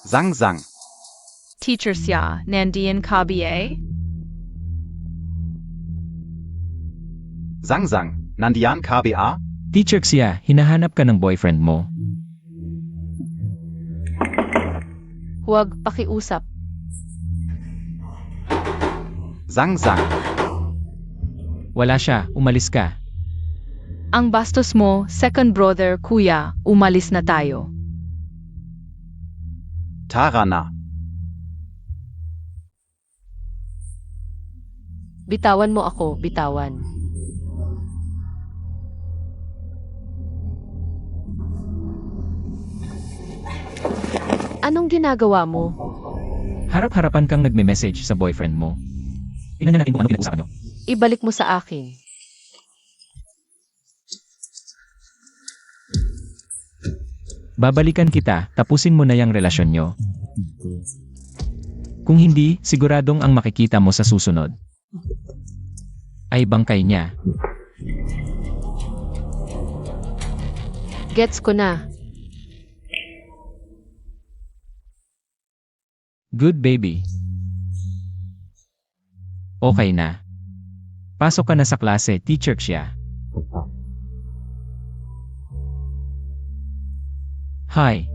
Sang-sang. Teacher siya, nandiyan ka ba? Sang-sang, nandiyan ka ba? Teacher Xia, hinahanap ka ng boyfriend mo. Huwag pakiusap. Sang-sang. Wala siya, umalis ka. Ang bastos mo, second brother, kuya, umalis na tayo. Tara na. Bitawan mo ako, bitawan. Anong ginagawa mo? Harap-harapan kang nagme-message sa boyfriend mo. Tingnan na natin kung ano pinag-usapan nyo. Ibalik mo sa akin. Babalikan kita, tapusin mo na yung relasyon nyo. Kung hindi, siguradong ang makikita mo sa susunod ay bangkay niya. Gets ko na. Good baby. Okay na. Pasok ka na sa klase, Teacher Xia. Hi.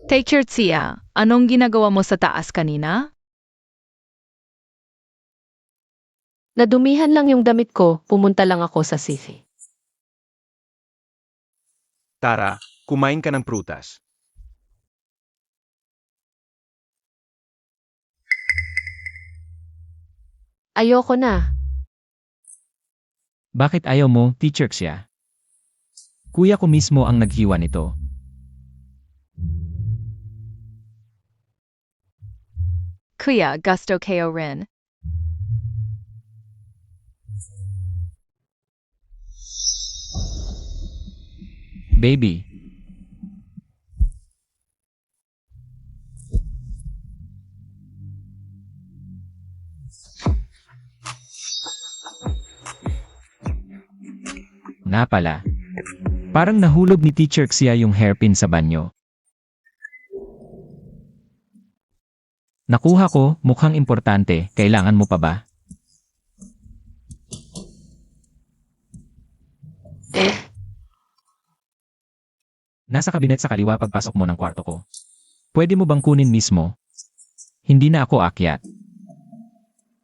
Teacher siya, anong ginagawa mo sa taas kanina? Nadumihan lang yung damit ko, pumunta lang ako sa sisi. Tara, kumain ka ng prutas. Ayoko na. Bakit ayaw mo, Teacher Xia? Kuya ko mismo ang naghiwa nito. Kuya, gusto kayo rin. Baby. Na pala. Parang nahulog ni Teacher Xia yung hairpin sa banyo. Nakuha ko, mukhang importante, kailangan mo pa ba? Nasa kabinet sa kaliwa pagpasok mo ng kwarto ko. Pwede mo bang kunin mismo? Hindi na ako akyat.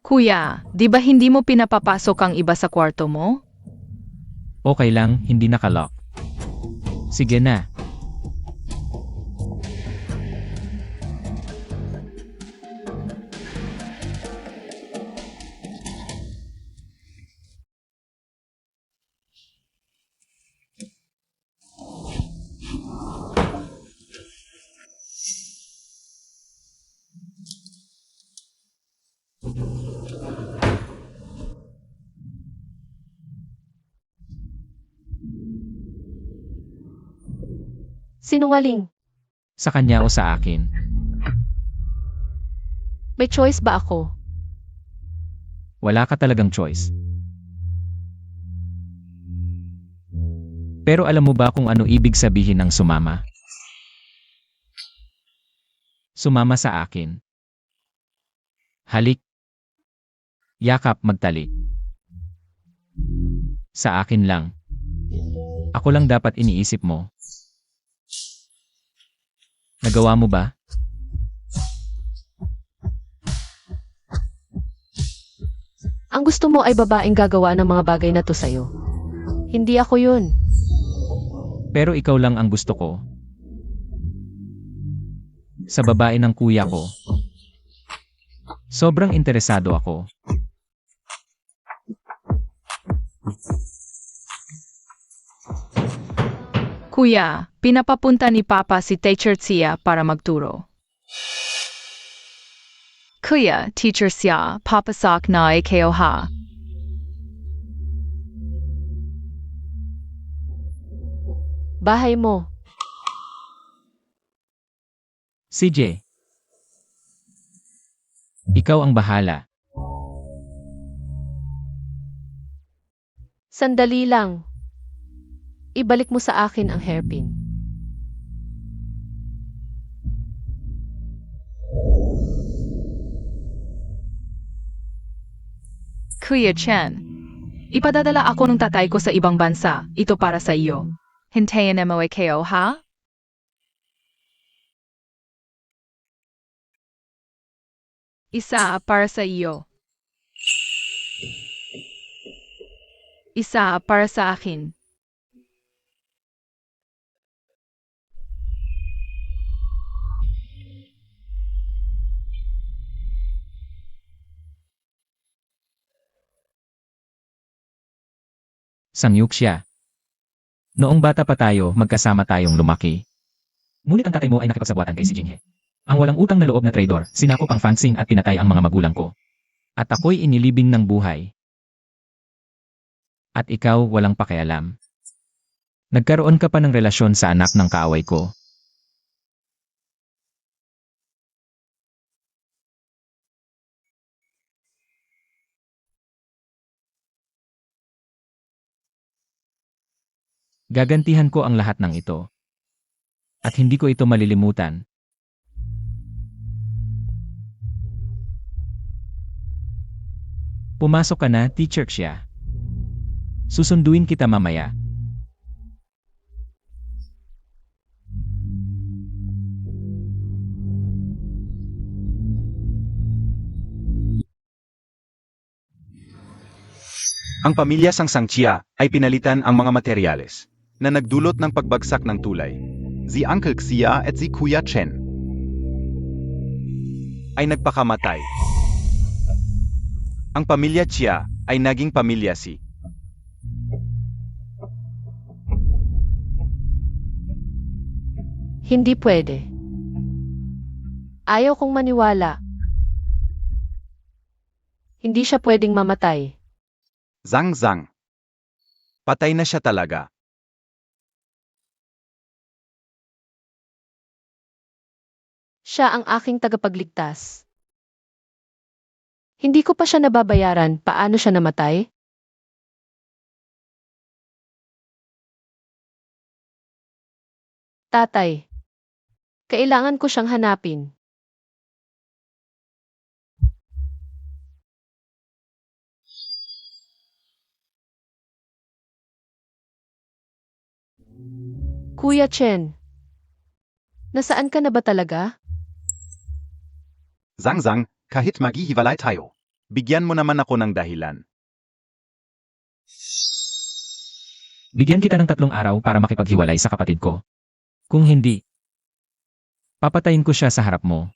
Kuya, di ba hindi mo pinapapasok ang iba sa kwarto mo? Okay lang, hindi nakalock. Sige na. Sinungaling. Sa kanya o sa akin. May choice ba ako? Wala ka talagang choice. Pero alam mo ba kung ano ibig sabihin ng sumama? Sumama sa akin. Halik. Yakap, magtalik. Sa akin lang. Ako lang dapat iniisip mo. Nagawa mo ba? Ang gusto mo ay babaeng gagawa ng mga bagay na to sa'yo. Hindi ako yun. Pero ikaw lang ang gusto ko. Sa babae ng kuya ko. Sobrang interesado ako. Kuya, pinapapunta ni Papa si Teacher Xia para magturo. Kuya, Teacher Xia, papasok na kayo ha. Bahay mo. CJ. Ikaw ang bahala. Sandali lang. Ibalik mo sa akin ang hairpin. Kuya Chen, ipadadala ako ng tatay ko sa ibang bansa. Ito para sa iyo. Hintayin mo kayo, ha? Isa para sa iyo. Isa para sa akin. Sangyup siya. Noong bata pa tayo, magkasama tayong lumaki. Ngunit ang tatay mo ay nakipagsabuatan kay si Jinghe. Ang walang utang na loob na traidor, sinakop ang Fansing at pinatay ang mga magulang ko. At ako'y inilibing ng buhay. At ikaw walang pakialam. Nagkaroon ka pa ng relasyon sa anak ng kaaway ko. Gagantihan ko ang lahat ng ito. At hindi ko ito malilimutan. Pumasok ka na, Teacher Xia. Susunduin kita mamaya. Ang pamilya Sangsangchia ay pinalitan ang mga materyales na nagdulot ng pagbagsak ng tulay. Si Uncle Xia at si Kuya Chen. Ay nagpakamatay. Ang pamilya Chia ay naging pamilya Si. Hindi pwede. Ayaw kong maniwala. Hindi siya pwedeng mamatay. Zhang Zhang. Patay na siya talaga. Siya ang aking tagapagligtas. Hindi ko pa siya nababayaran, paano siya namatay? Tatay. Kailangan ko siyang hanapin. Kuya Chen. Nasaan ka na ba talaga? Zhang Zhang, kahit maghihiwalay tayo. Bigyan mo naman ako ng dahilan. Bigyan kita ng 3 araw para makipaghiwalay sa kapatid ko. Kung hindi, papatayin ko siya sa harap mo.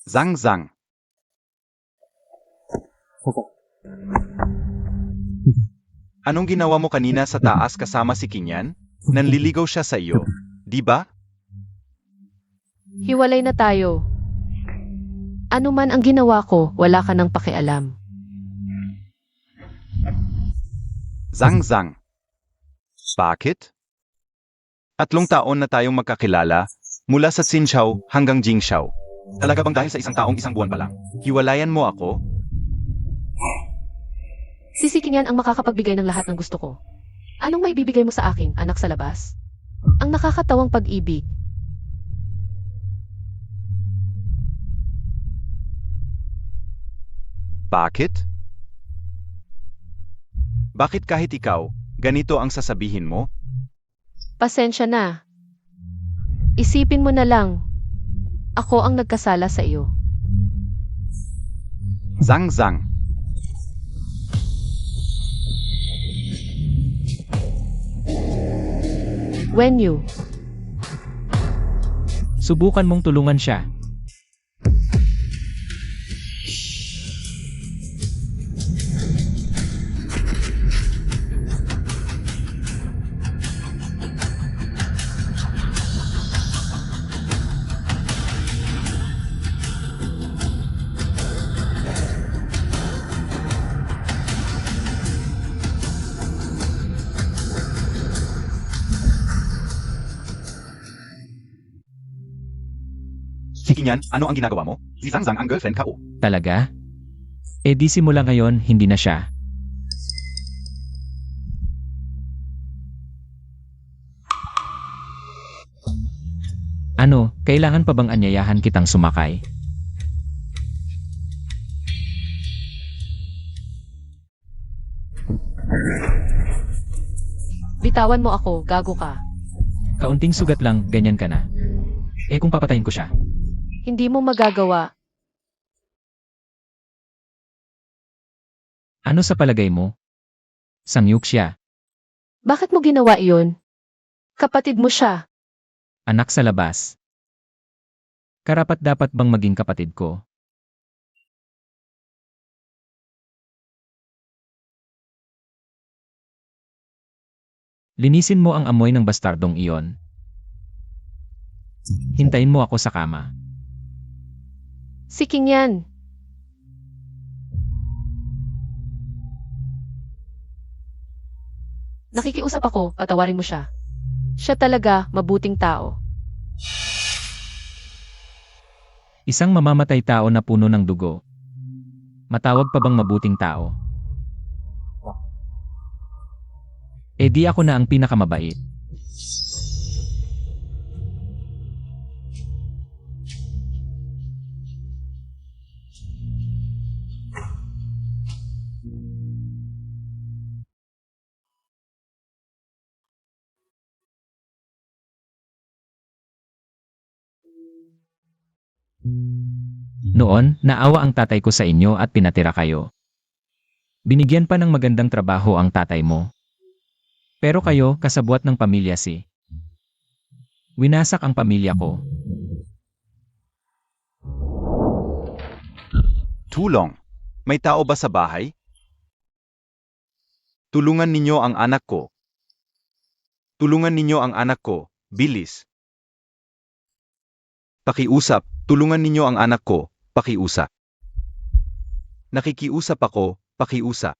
Zhang Zhang. Anong ginawa mo kanina sa taas kasama si Kinyan? Nanliligaw siya sa iyo, di ba? Hiwalay na tayo. Ano man ang ginawa ko, wala ka nang pakialam. Zhang Zhang. Bakit? 3 taon na tayong magkakilala, mula sa Xinxiao hanggang Jingxiao. Talaga bang dahil sa isang taong 1 buwan pa lang? Hiwalayan mo ako? Sisikingan ang makakapagbigay ng lahat ng gusto ko. Anong may bibigay mo sa akin, anak sa labas? Ang nakakatawang pag-ibig. Bakit? Bakit kahit ikaw, ganito ang sasabihin mo? Pasensya na. Isipin mo na lang. Ako ang nagkasala sa iyo. Zhang Zhang. When you. Subukan mong tulungan siya. Kinyan, ano ang ginagawa mo? Si Zhang Zhang ang girlfriend ka o. Talaga? Eh di simula ngayon, hindi na siya. Ano, kailangan pa bang anyayahan kitang sumakay? Bitawan mo ako, gago ka. Kaunting sugat lang, ganyan ka na. Eh kung papatayin ko siya? Hindi mo magagawa. Ano sa palagay mo? Sangyup siya, Bakit mo ginawa iyon? Kapatid mo siya. anak sa labas. Karapat dapat bang maging kapatid ko? Linisin mo ang amoy ng bastardong iyon. Hintayin mo ako sa kama. Si King yan. Nakikiusap ako, patawarin mo siya. Siya talaga, mabuting tao. Isang mamamatay tao na puno ng dugo. Matawag pa bang mabuting tao? Eh di ako na ang pinakamabait. Noon, naawa ang tatay ko sa inyo at pinatira kayo. Binigyan pa ng magandang trabaho ang tatay mo. Pero kayo, kasabwat ng pamilya si. Winasak ang pamilya ko. Tulong. May tao ba sa bahay? Tulungan ninyo ang anak ko. Tulungan ninyo ang anak ko, bilis. Pakiusap, tulungan ninyo ang anak ko, pakiusap. Nakikiusap ako, pakiusap.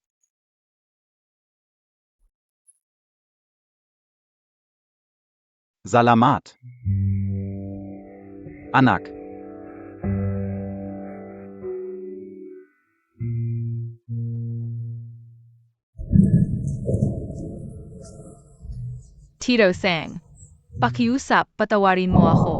Salamat. Anak. Tito Sang. Pakiusap, patawarin mo ako.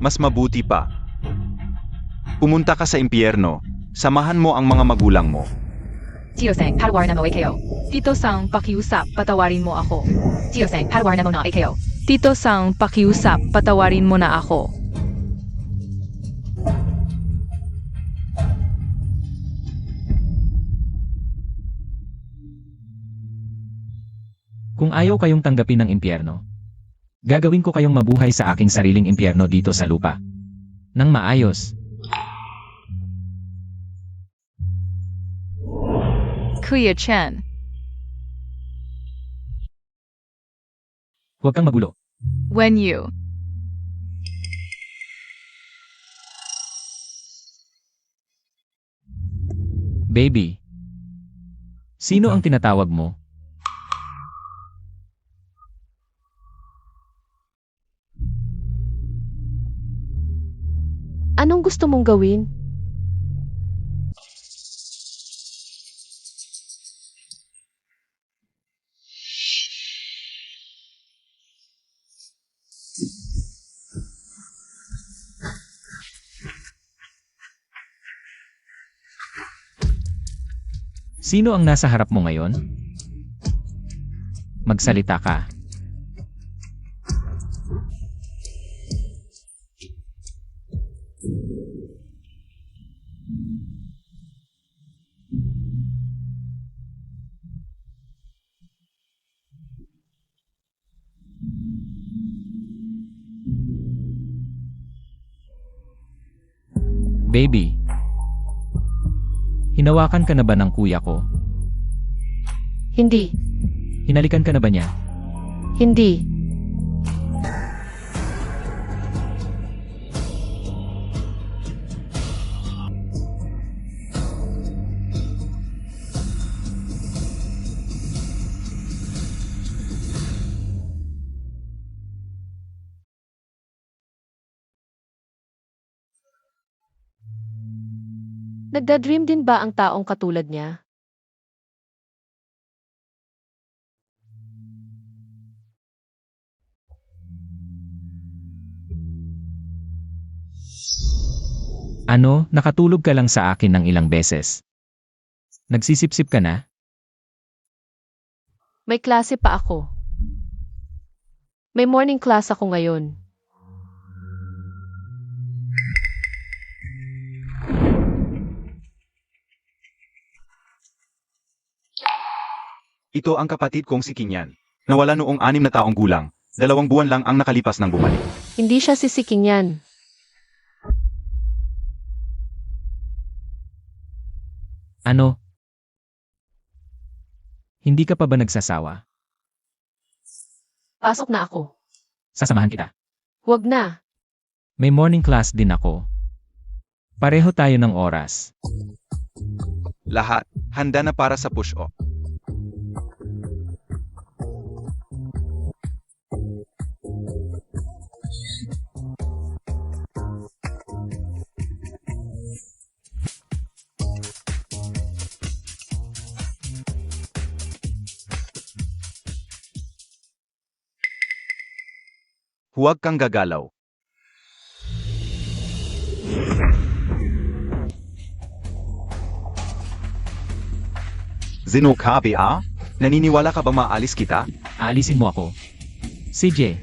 Mas mabuti pa. Pumunta ka sa impyerno, samahan mo ang mga magulang mo. Tito Sang, patawarin mo kayo. Tito Sang, pakiusap, patawarin mo ako. Tito Sang, patawarin mo na kayo. Tito Sang, pakiusap, patawarin mo na ako. Kung ayaw kayong tanggapin ng impyerno, gagawin ko kayong mabuhay sa aking sariling impyerno dito sa lupa. Nang maayos. Kuya Chen. Huwag kang magulo. When you. Baby. Sino ang tinatawag mo? Anong gusto mong gawin? Sino ang nasa harap mo ngayon? Magsalita ka. Baby. Hinawakan ka na ba ng kuya ko? Hindi. Hinalikan ka na ba niya? Hindi. Nagdadream din ba ang taong katulad niya? Ano, nakatulog ka lang sa akin ng ilang beses. Nagsisipsip ka na? May klase pa ako. May morning class ako ngayon. Ito ang kapatid kong si Kinyan. Nawala noong 6 na taong gulang. 2 buwan lang ang nakalipas ng bumalik. Hindi siya sisiking yan. Ano? Hindi ka pa ba nagsasawa? Pasok na ako. Sasamahan kita. Huwag na. May morning class din ako. Pareho tayo ng oras. Lahat, handa na para sa push-off. Huwag kang gagalaw. Zino ka ba? Naniniwala ka ba maalis kita? Aalisin mo ako. CJ,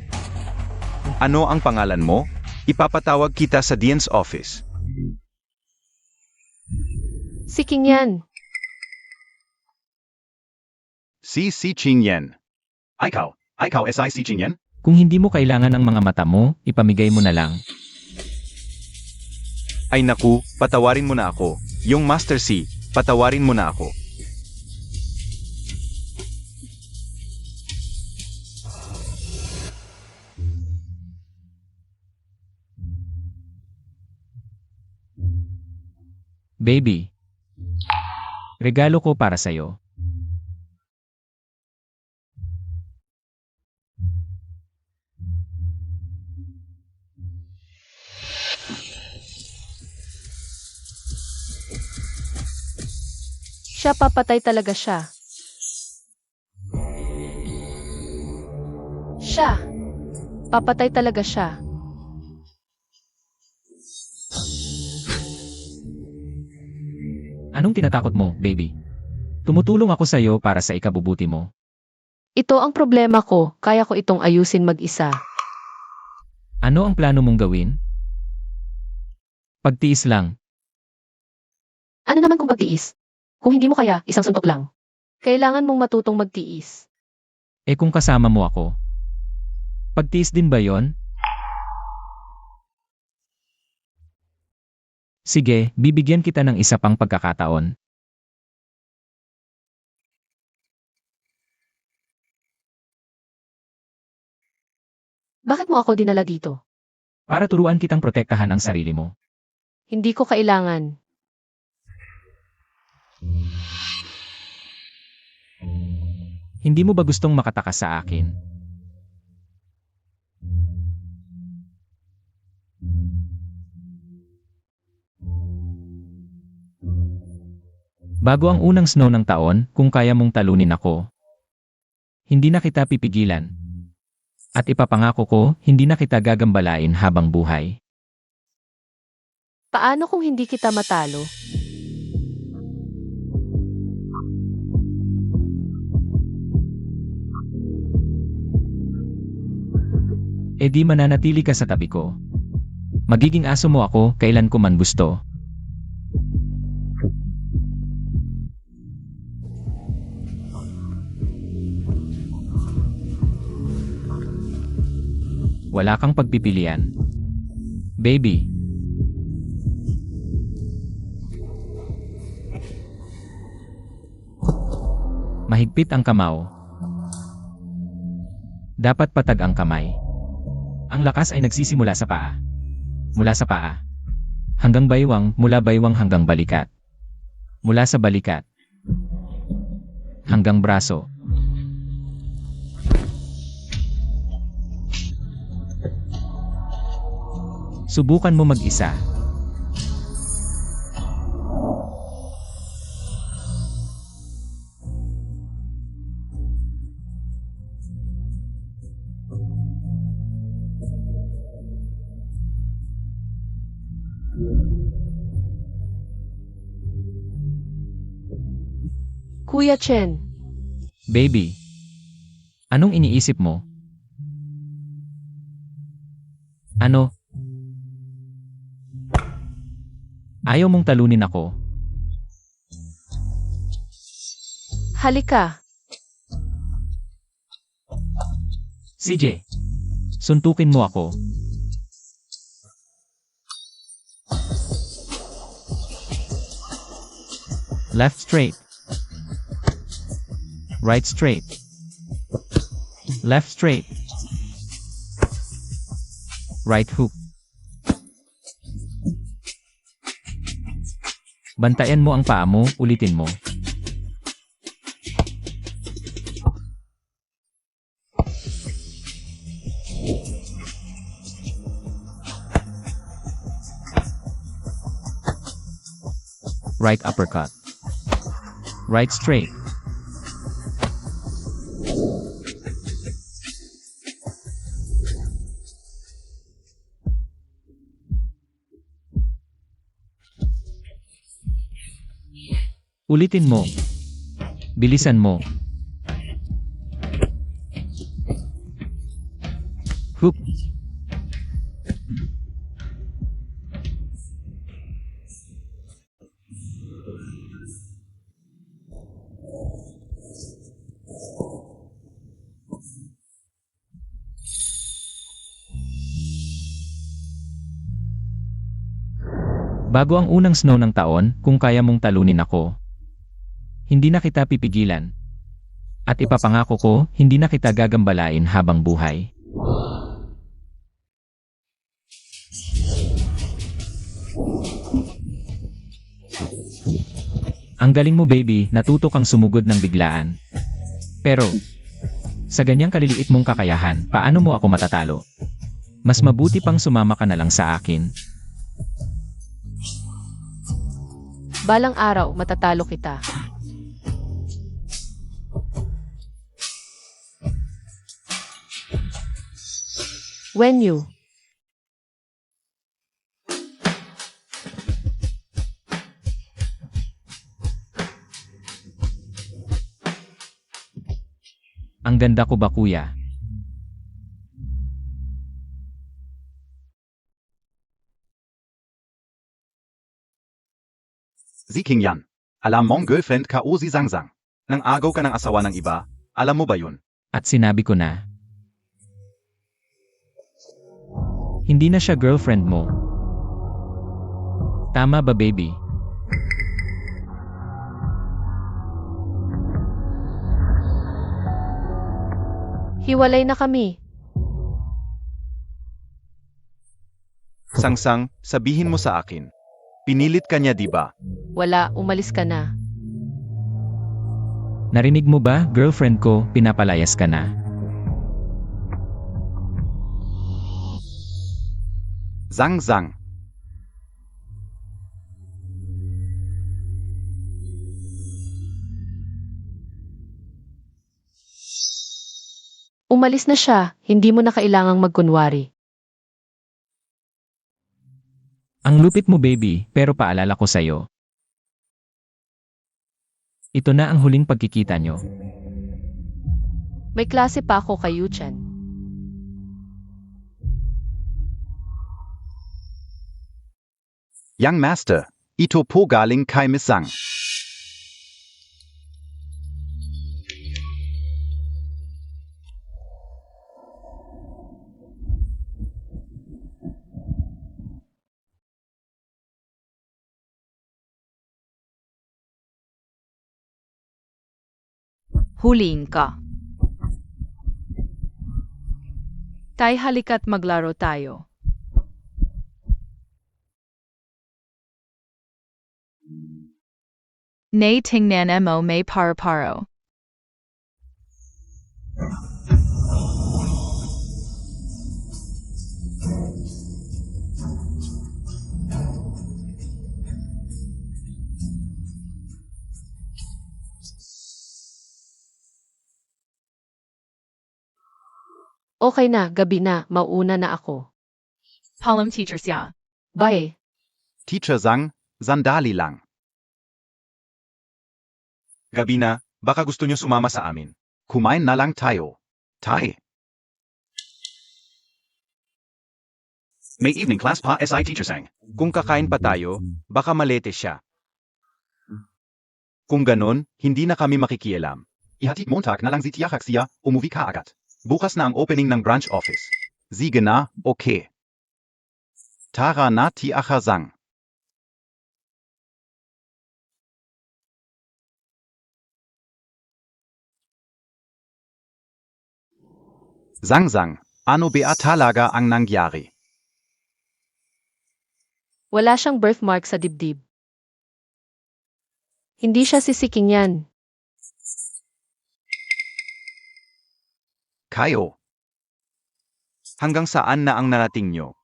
Ano ang pangalan mo? Ipapatawag kita sa Dean's office. Siking yan. Si Ching Yen. Ikaw SI si Chinyan? kung hindi mo kailangan ang mga mata mo, ipamigay mo na lang. Ay naku, patawarin mo na ako. Yung Master C, patawarin mo na ako. Baby. Regalo ko para sa'yo. Siya papatay talaga siya. Siya. Papatay talaga siya. Anong tinatakot mo, baby? Tumutulong ako sa'yo para sa ikabubuti mo. Ito ang problema ko, kaya ko itong ayusin mag-isa. Ano ang plano mong gawin? Pagtiis lang. Ano naman kung magtiis? Kung hindi mo kaya, isang suntok lang. Kailangan mong matutong magtiis. Eh kung kasama mo ako. Pagtiis din ba yon? Sige, bibigyan kita ng isa pang pagkakataon. Bakit mo ako dinala dito? Para turuan kitang protektahan ang sarili mo. Hindi ko kailangan. Hindi mo ba gustong makatakas sa akin? Bago ang unang snow ng taon, kung kaya mong talunin ako, hindi na kita pipigilan. At ipapangako ko, hindi na kita gagambalain habang buhay. Paano kung hindi kita matalo? E di mananatili ka sa tabi ko. Magiging aso mo ako kailan ko man gusto. Wala kang pagpipilian. Baby. Mahigpit ang kamao. Dapat patag ang kamay. Ang lakas ay nagsisimula sa paa. Mula sa paa. Hanggang baywang, mula baywang hanggang balikat. Mula sa balikat. Hanggang braso. Subukan mo mag-isa. Kuya Chen, Baby. Anong iniisip mo? Ano? Ayaw mong talunin ako? halika. CJ. Suntukin mo ako. Left straight. Right straight. Left straight. Right hook. Bantayan mo ang paa mo, ulitin mo. Right uppercut. Right straight. Ulitin mo. Bilisan mo. Hook. Bago ang unang snow ng taon, kung kaya mong talunin ako, hindi na kita pipigilan. At ipapangako ko, hindi na kita gagambalain habang buhay. Ang galing mo baby, natuto kang sumugod ng biglaan. Pero, sa ganyang kaliliit mong kakayahan, paano mo ako matatalo? Mas mabuti pang sumama ka na lang sa akin. Balang araw, matatalo kita. When you. Ang ganda ko ba kuya? Si Qingyan. Alam mong girlfriend ka o si Zhang Zhang. Nang agaw ka ng asawa ng iba, alam mo ba yun? At sinabi ko na, hindi na siya girlfriend mo. Tama ba baby? Hiwalay na kami. Sangsang, sabihin mo sa akin. Pinilit ka niya di ba? Wala, umalis ka na. Narinig mo ba, girlfriend ko, pinapalayas ka na? Zhang Zhang. Umalis na siya, hindi mo na kailangang magkunwari. Ang lupit mo baby, pero paalala ko sa'yo. Ito na ang huling pagkikita nyo. May klase pa ako kay Yuchen. Young Master, ito po galing kay Miss Zhang. Huliin ka. Tay halika't maglaro tayo. Nay tingnan mo may paro-paro. Okay na, gabi na, mauuna na ako. Palm teacher siya. Bye. Teacher sang, sandali lang. Gabi na, baka gusto niyo sumama sa amin. Kumain na lang tayo. Tay. May evening class pa SI teacher sang. Kung kakain pa tayo, baka malete siya. Kung ganon, hindi na kami makikialam. Ihatid Montag na lang si Tiyak siya, umuwi ka agad. Bukas na ang opening ng branch office. Sige na, okay. Tara na Tiyak sang. Sang, ano ba talaga ang nangyari? Wala siyang birthmark sa dibdib. Hindi siya sisiking yan. Kayo, Hanggang saan na ang narating niyo?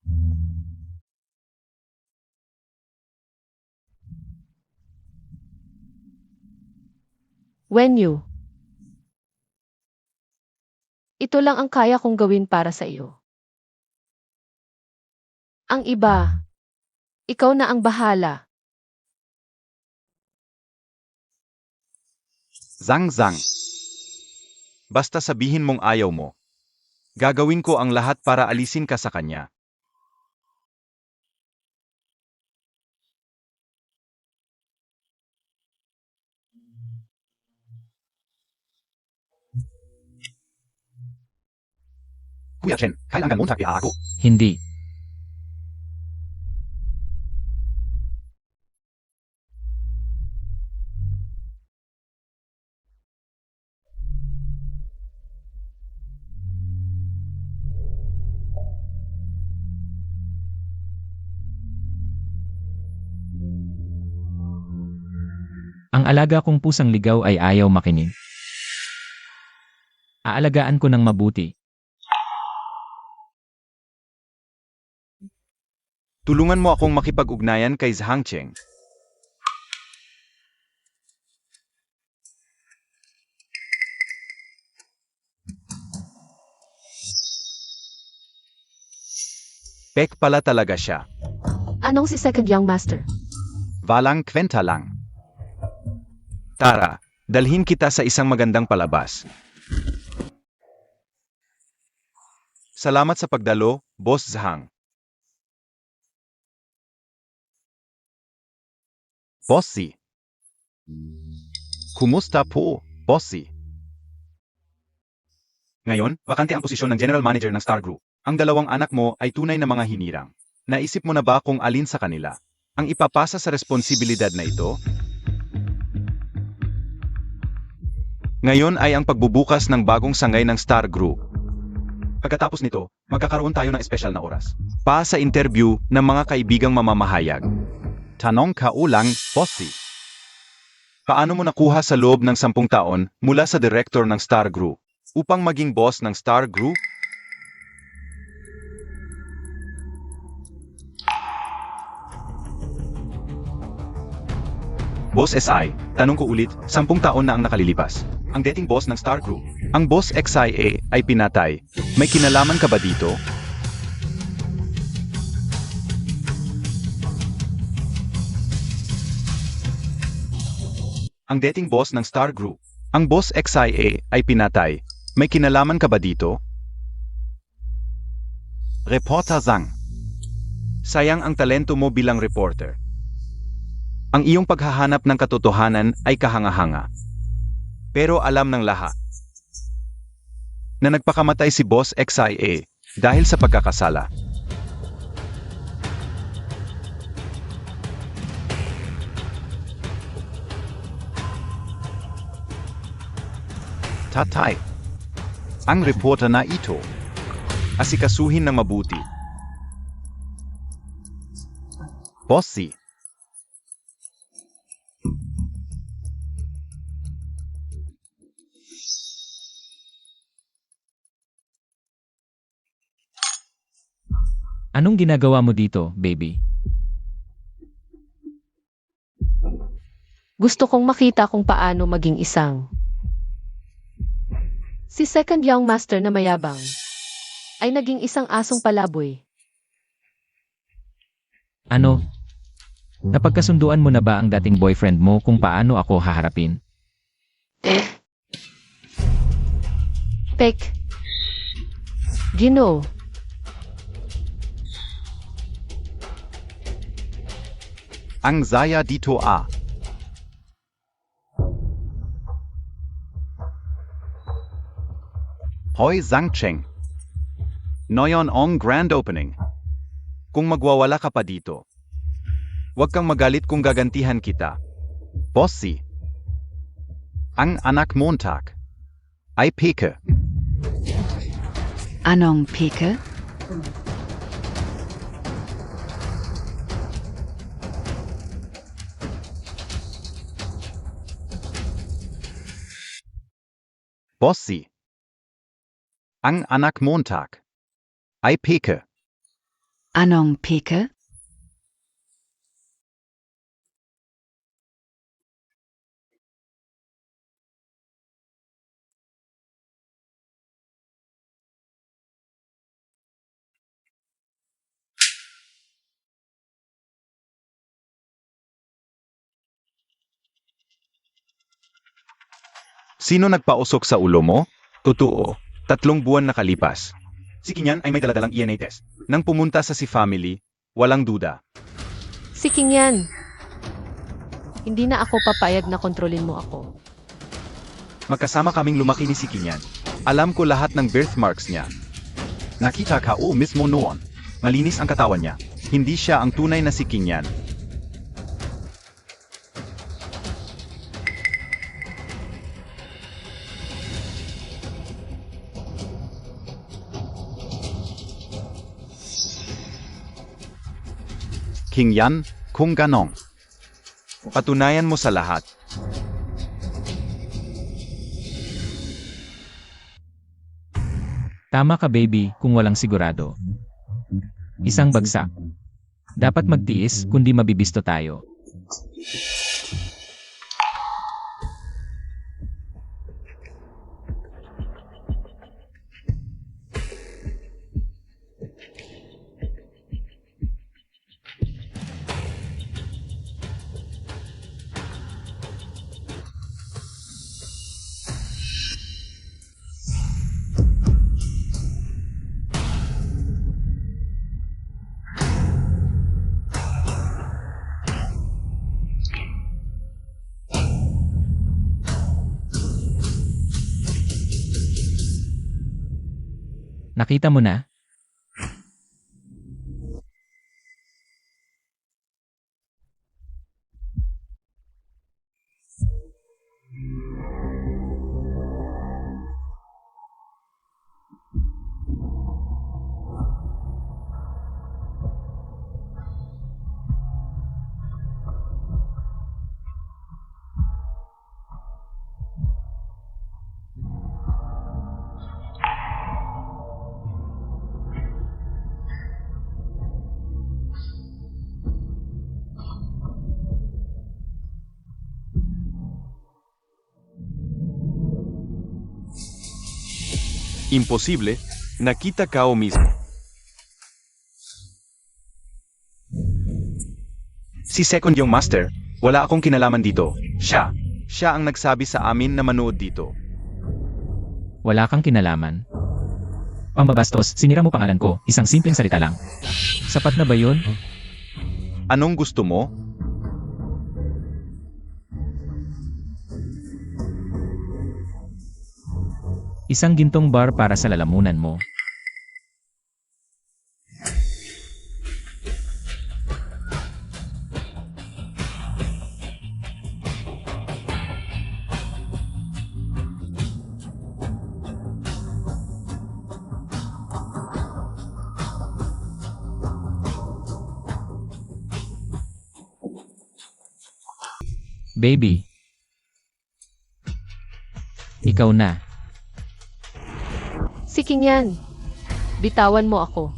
When you. Ito lang ang kaya kong gawin para sa iyo. Ang iba, ikaw na ang bahala. sang. Basta sabihin mong ayaw mo. Gagawin ko ang lahat para alisin ka sa kanya. Kuya Chen, kailangan Montag ba ako? Hindi. Ang alaga kong pusang ligaw ay ayaw makinig. Aalagaan ko ng mabuti. Tulungan mo akong makipag-ugnayan kay Zhang Cheng. Pek pala talaga siya. Anong si Second Young Master? Walang kwenta lang. Tara, dalhin kita sa isang magandang palabas. Salamat sa pagdalo, Boss Zhang. Bossy. Kumusta po, Bossy? Ngayon, bakante ang posisyon ng General Manager ng Star Group. Ang dalawang anak mo ay tunay na mga hinirang. Naisip mo na ba kung alin sa kanila ang ipapasa sa responsibilidad na ito? Ngayon ay ang pagbubukas ng bagong sangay ng Star Group. Pagkatapos nito, magkakaroon tayo ng espesyal na oras. Pa sa interview ng mga kaibigang mamamahayag. Tanong ka ulang, Bossy. Paano mo nakuha sa loob ng 10 taon mula sa director ng Star Group upang maging boss ng Star Group? Boss SI, tanong ko ulit, 10 taon na ang nakalilipas. Ang dating boss ng Star Group, Ang boss XIA ay pinatay. May kinalaman ka ba dito? ang dating boss ng Star Group, Ang boss XIA ay pinatay. May kinalaman ka ba dito? Reporter Zhang. Sayang ang talento mo bilang reporter. Ang iyong paghahanap ng katotohanan ay kahanga-hanga. Pero alam ng lahat na nagpakamatay si Boss XIA dahil sa pagkakasala. Tatay. Ang reporter na ito. Asikasuhin ng mabuti. Bossy. Anong ginagawa mo dito, baby? Gusto kong makita kung paano maging isang. Si Second Young Master na mayabang ay naging isang asong palaboy. Ano? Napagkasunduan mo na ba ang dating boyfriend mo kung paano ako haharapin? Pek. Gino. Ang Zaya dito ah. Hoy Zhangcheng. Noyon ong grand opening. Kung magwawala ka pa dito, huwag kang magalit kung gagantihan kita. Bossy. Ang anak Montag ay peke. Anong peke? Bossy. Ang anak Montag ay peke. Anong peke? Sino nagpausok sa ulo mo? Totoo. 3 buwan nakalipas. Si Kinyan ay may daladalang ENA test. Nang pumunta sa si family, walang duda. Si Kingyan. Hindi na ako papayag na kontrolin mo ako. Magkasama kaming lumaki ni si Kinyan. Alam ko lahat ng birthmarks niya. Nakita ka o mismo noon. Malinis ang katawan niya. Hindi siya ang tunay na si Kinyan. King Yan, kung ganong. Patunayan mo sa lahat. Tama ka, baby, kung walang sigurado. Isang bagsak. Dapat magtiis, kundi mabibisto tayo. Nakita mo na? Imposible, nakita ka o mismo. Si Second yung master, wala akong kinalaman dito. Siya ang nagsabi sa amin na manood dito. Wala kang kinalaman. Pambabastos, sinira mo pangalan ko, isang simpleng salita lang. Sapat na ba yun? Anong gusto mo? Isang gintong bar para sa lalamunan mo. Baby. Ikaw na. Si King yan. Bitawan mo ako.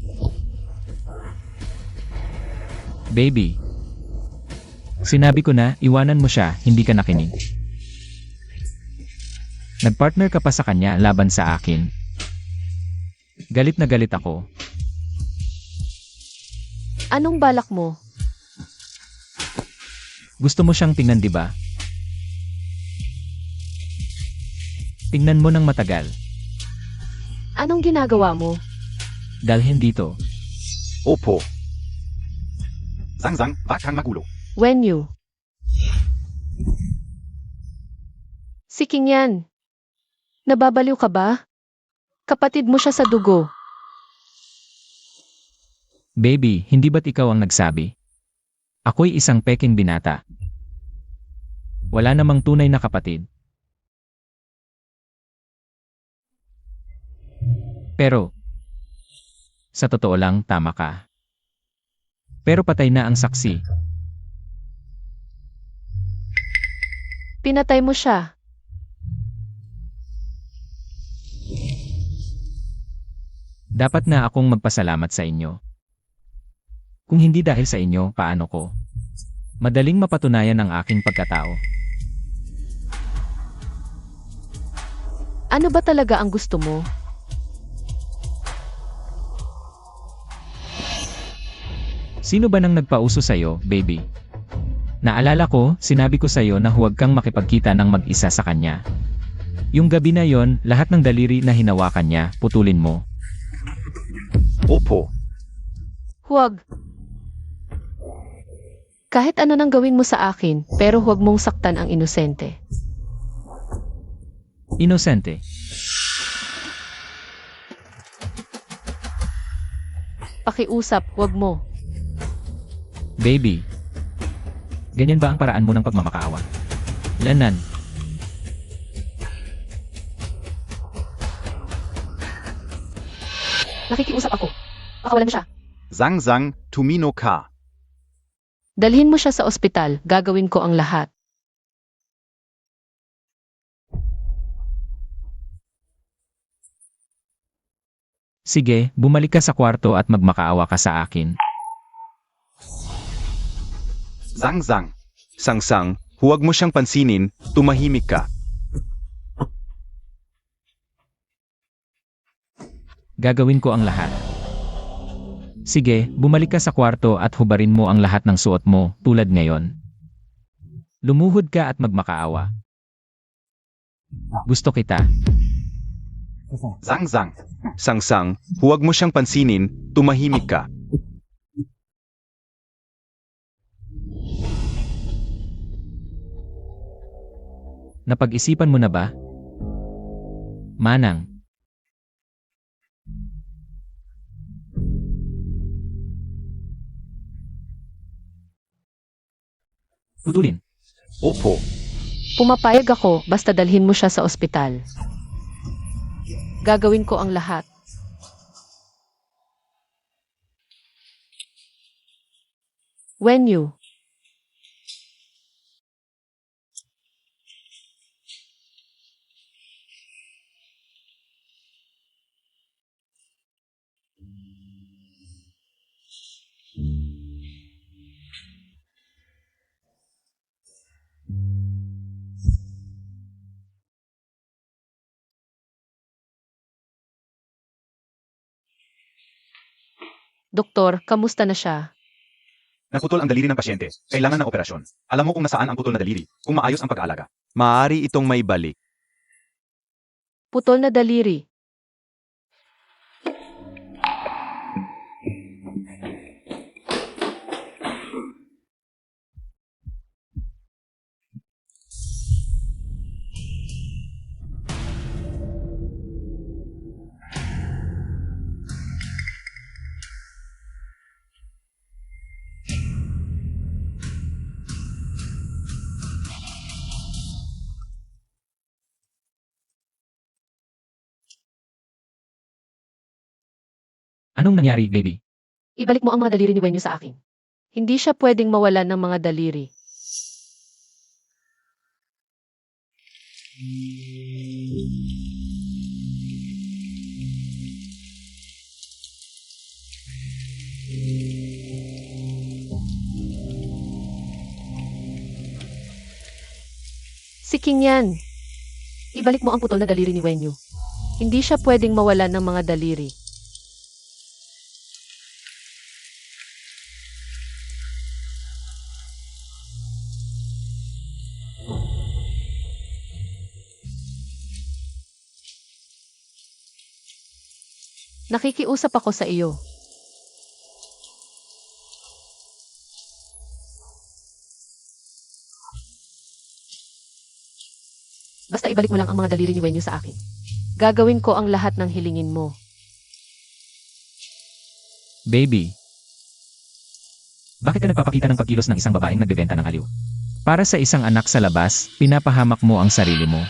Baby. Sinabi ko na, iwanan mo siya, hindi ka nakinig. Nagpartner ka pa sa kanya laban sa akin. Galit na galit ako. Anong balak mo? Gusto mo siyang tingnan, di ba? Tingnan mo ng matagal. Anong ginagawa mo? Dalhin dito. Opo. Zang, wag kang magulo. When you. Si King yan. Nababaliw ka ba? Kapatid mo siya sa dugo. Baby, hindi ba't ikaw ang nagsabi? Ako'y isang peking binata. Wala namang tunay na kapatid. Pero, sa totoo lang, tama ka. Pero patay na ang saksi. Pinatay mo siya. Dapat na akong magpasalamat sa inyo. Kung hindi dahil sa inyo, paano ko? Madaling mapatunayan ang aking pagkatao. Ano ba talaga ang gusto mo? Sino ba nang nagpauso sa'yo, baby? Naalala ko, sinabi ko sa'yo na huwag kang makipagkita ng mag-isa sa kanya. Yung gabi na yon, lahat ng daliri na hinawakan niya, putulin mo. Opo. Huwag. Kahit ano nang gawin mo sa akin, pero huwag mong saktan ang inosente. Inosente. Pakiusap, huwag mo. Baby. Ganyan ba ang paraan mo ng pagmamakaawa? Lanan. Nakikiusap ako. Pakawalan mo siya. Zang, tumino ka. Dalhin mo siya sa ospital, gagawin ko ang lahat. Sige, bumalik ka sa kwarto at magmakaawa ka sa akin. Zang. Sang, huwag mo siyang pansinin, tumahimik ka. Gagawin ko ang lahat. Sige, bumalik ka sa kwarto at hubarin mo ang lahat ng suot mo, tulad ngayon. Lumuhod ka at magmakaawa. Gusto kita. Zang. Sang, huwag mo siyang pansinin, tumahimik ka. Napag-isipan mo na ba? Manang. Putulin. Opo. Pumapayag ako, basta dalhin mo siya sa ospital. Gagawin ko ang lahat. When you. Doktor, kamusta na siya? Naputol ang daliri ng pasyente. Kailangan ng operasyon. Alam mo kung nasaan ang putol na daliri, kung maayos ang pag-aalaga. Maaari itong maibalik. Putol na daliri. Anong nangyari, baby? Ibalik mo ang mga daliri ni Wenyu sa akin. Hindi siya pwedeng mawalan ng mga daliri. Si King yan. Ibalik mo ang putol na daliri ni Wenyu. Hindi siya pwedeng mawalan ng mga daliri. Nakikiusap ako sa iyo. Basta ibalik mo lang ang mga daliri ni Wenyu sa akin. Gagawin ko ang lahat ng hilingin mo. Baby. Bakit ka nagpapakita ng pagkilos ng isang babaeng nagbebenta ng aliw? Para sa isang anak sa labas, pinapahamak mo ang sarili mo.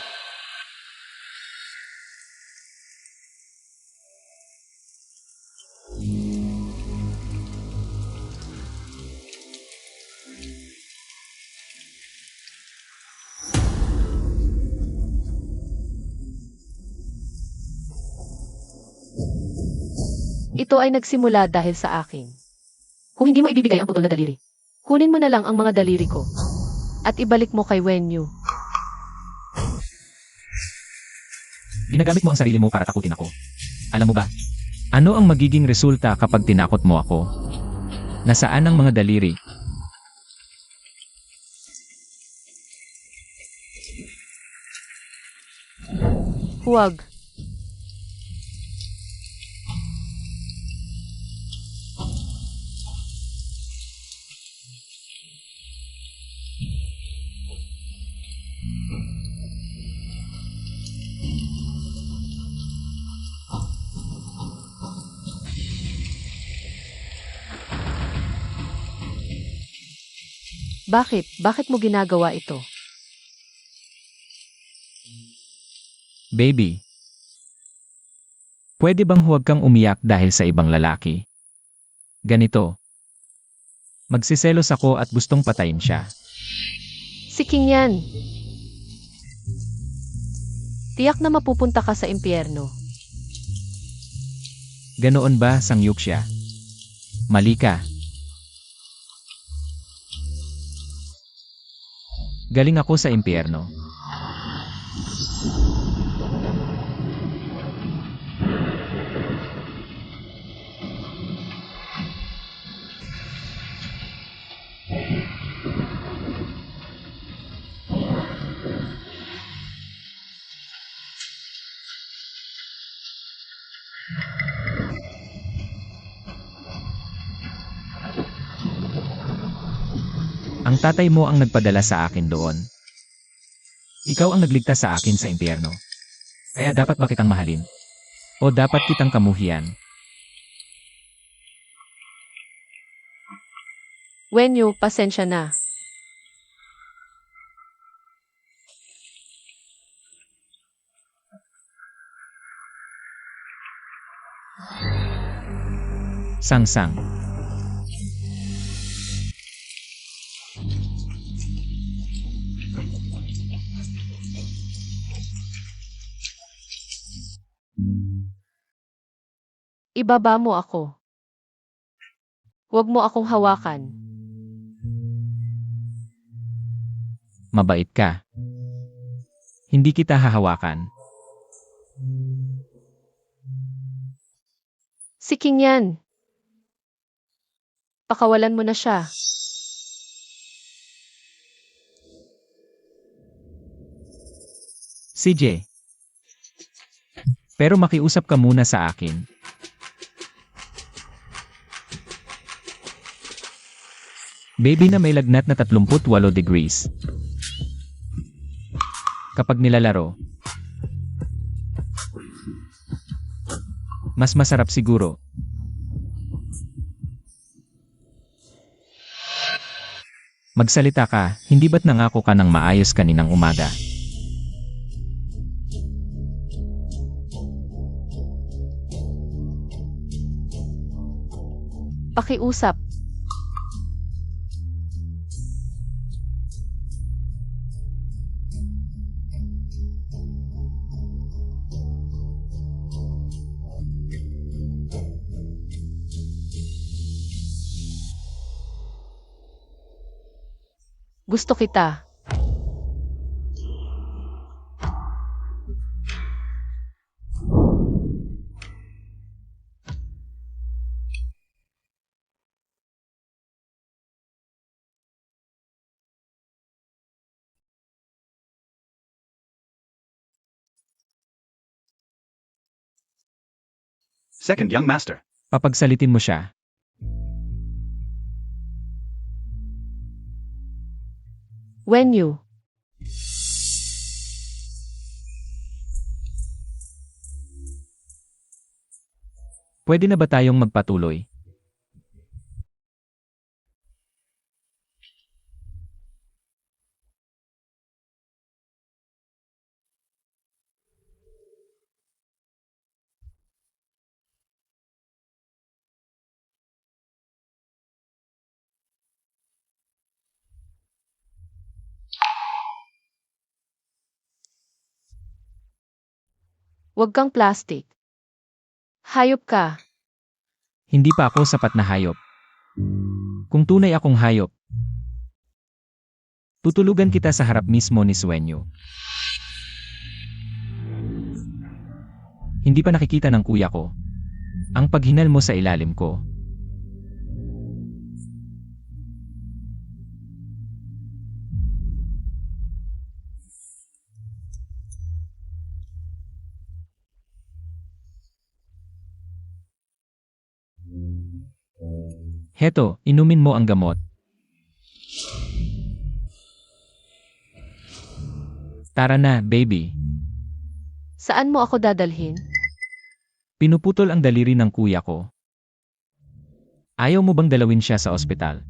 Ito ay nagsimula dahil sa akin. Kung hindi mo ibibigay ang putol na daliri, kunin mo na lang ang mga daliri ko at ibalik mo kay Wenyu. Ginagamit mo ang sarili mo para takutin ako. Alam mo ba? Ano ang magiging resulta kapag tinakot mo ako? Nasaan ang mga daliri? Huwag. Bakit? Bakit mo ginagawa ito? Baby. Pwede bang huwag kang umiyak dahil sa ibang lalaki? Ganito. Magsiselos ako at gustong patayin siya. Si King yan. Tiyak na mapupunta ka sa impyerno. Ganoon ba, Sangyuksya? Mali ka. Galing ako sa impyerno. Ang tatay mo ang nagpadala sa akin doon. Ikaw ang nagligtas sa akin sa impyerno. Kaya dapat ba kitang mahalin? O dapat kitang kamuhian? Wenyu, pasensya na. Sang-sang. Ibaba mo ako. Huwag mo akong hawakan. Mabait ka. Hindi kita hahawakan. Si King yan. Pakawalan mo na siya. CJ. Pero makiusap ka muna sa akin. Baby na may lagnat na 38 degrees. Kapag nilalaro, mas masarap siguro. Magsalita ka, hindi ba't nangako ka ng maayos kaninang umaga? Pakiusap. Gusto kita. Second, young master. Papagsalitin mo siya. When you. Pwede na ba tayong magpatuloy? Huwag kang plastic. Hayop ka. Hindi pa ako sapat na hayop. Kung tunay akong hayop, tutulugan kita sa harap mismo ni Sueño. Hindi pa nakikita ng kuya ko ang paghinal mo sa ilalim ko. Heto, inumin mo ang gamot. Tara na, baby. Saan mo ako dadalhin? Pinuputol ang daliri ng kuya ko. Ayaw mo bang dalawin siya sa ospital?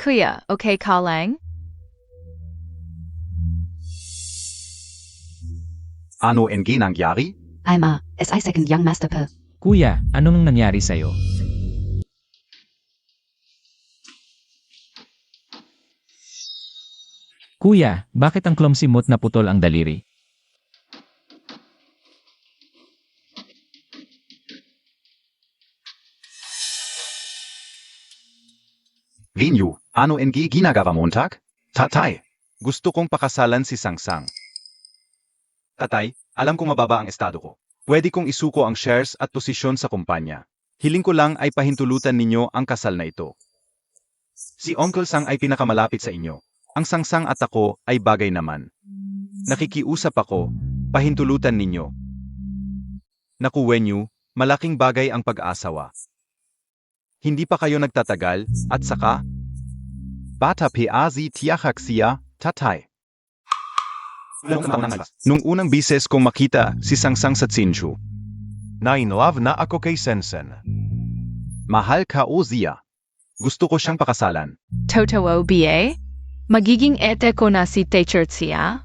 Kuya, okay ka lang? Ano ang nangyari? Alma, es I second young master per. Kuya, anong nangyari sa'yo? Kuya, bakit ang clumsy mo't naputol ang daliri? Vinyu, ano ang ginagawa Montag? Tatay, gusto kong pakasalan si Sangsang. Tatay, alam kong mababa ang estado ko. Pwede kong isuko ang shares at posisyon sa kumpanya. Hiling ko lang ay pahintulutan ninyo ang kasal na ito. Si Uncle Sang ay pinakamalapit sa inyo. Ang Sangsang at ako ay bagay naman. Nakikiusap ako, pahintulutan ninyo. Naku Wenyu, malaking bagay ang pag-asawa. Hindi pa kayo nagtatagal, at saka, Bata Piazi Tiakak siya, tatay. Nung unang bises kong makita si Sangsang sa Tsinshu, na-in-love na ako kay Sensen. Mahal ka o Zia. Gusto ko siyang pakasalan. Totoo BA? Magiging ete ko na si teacher siya?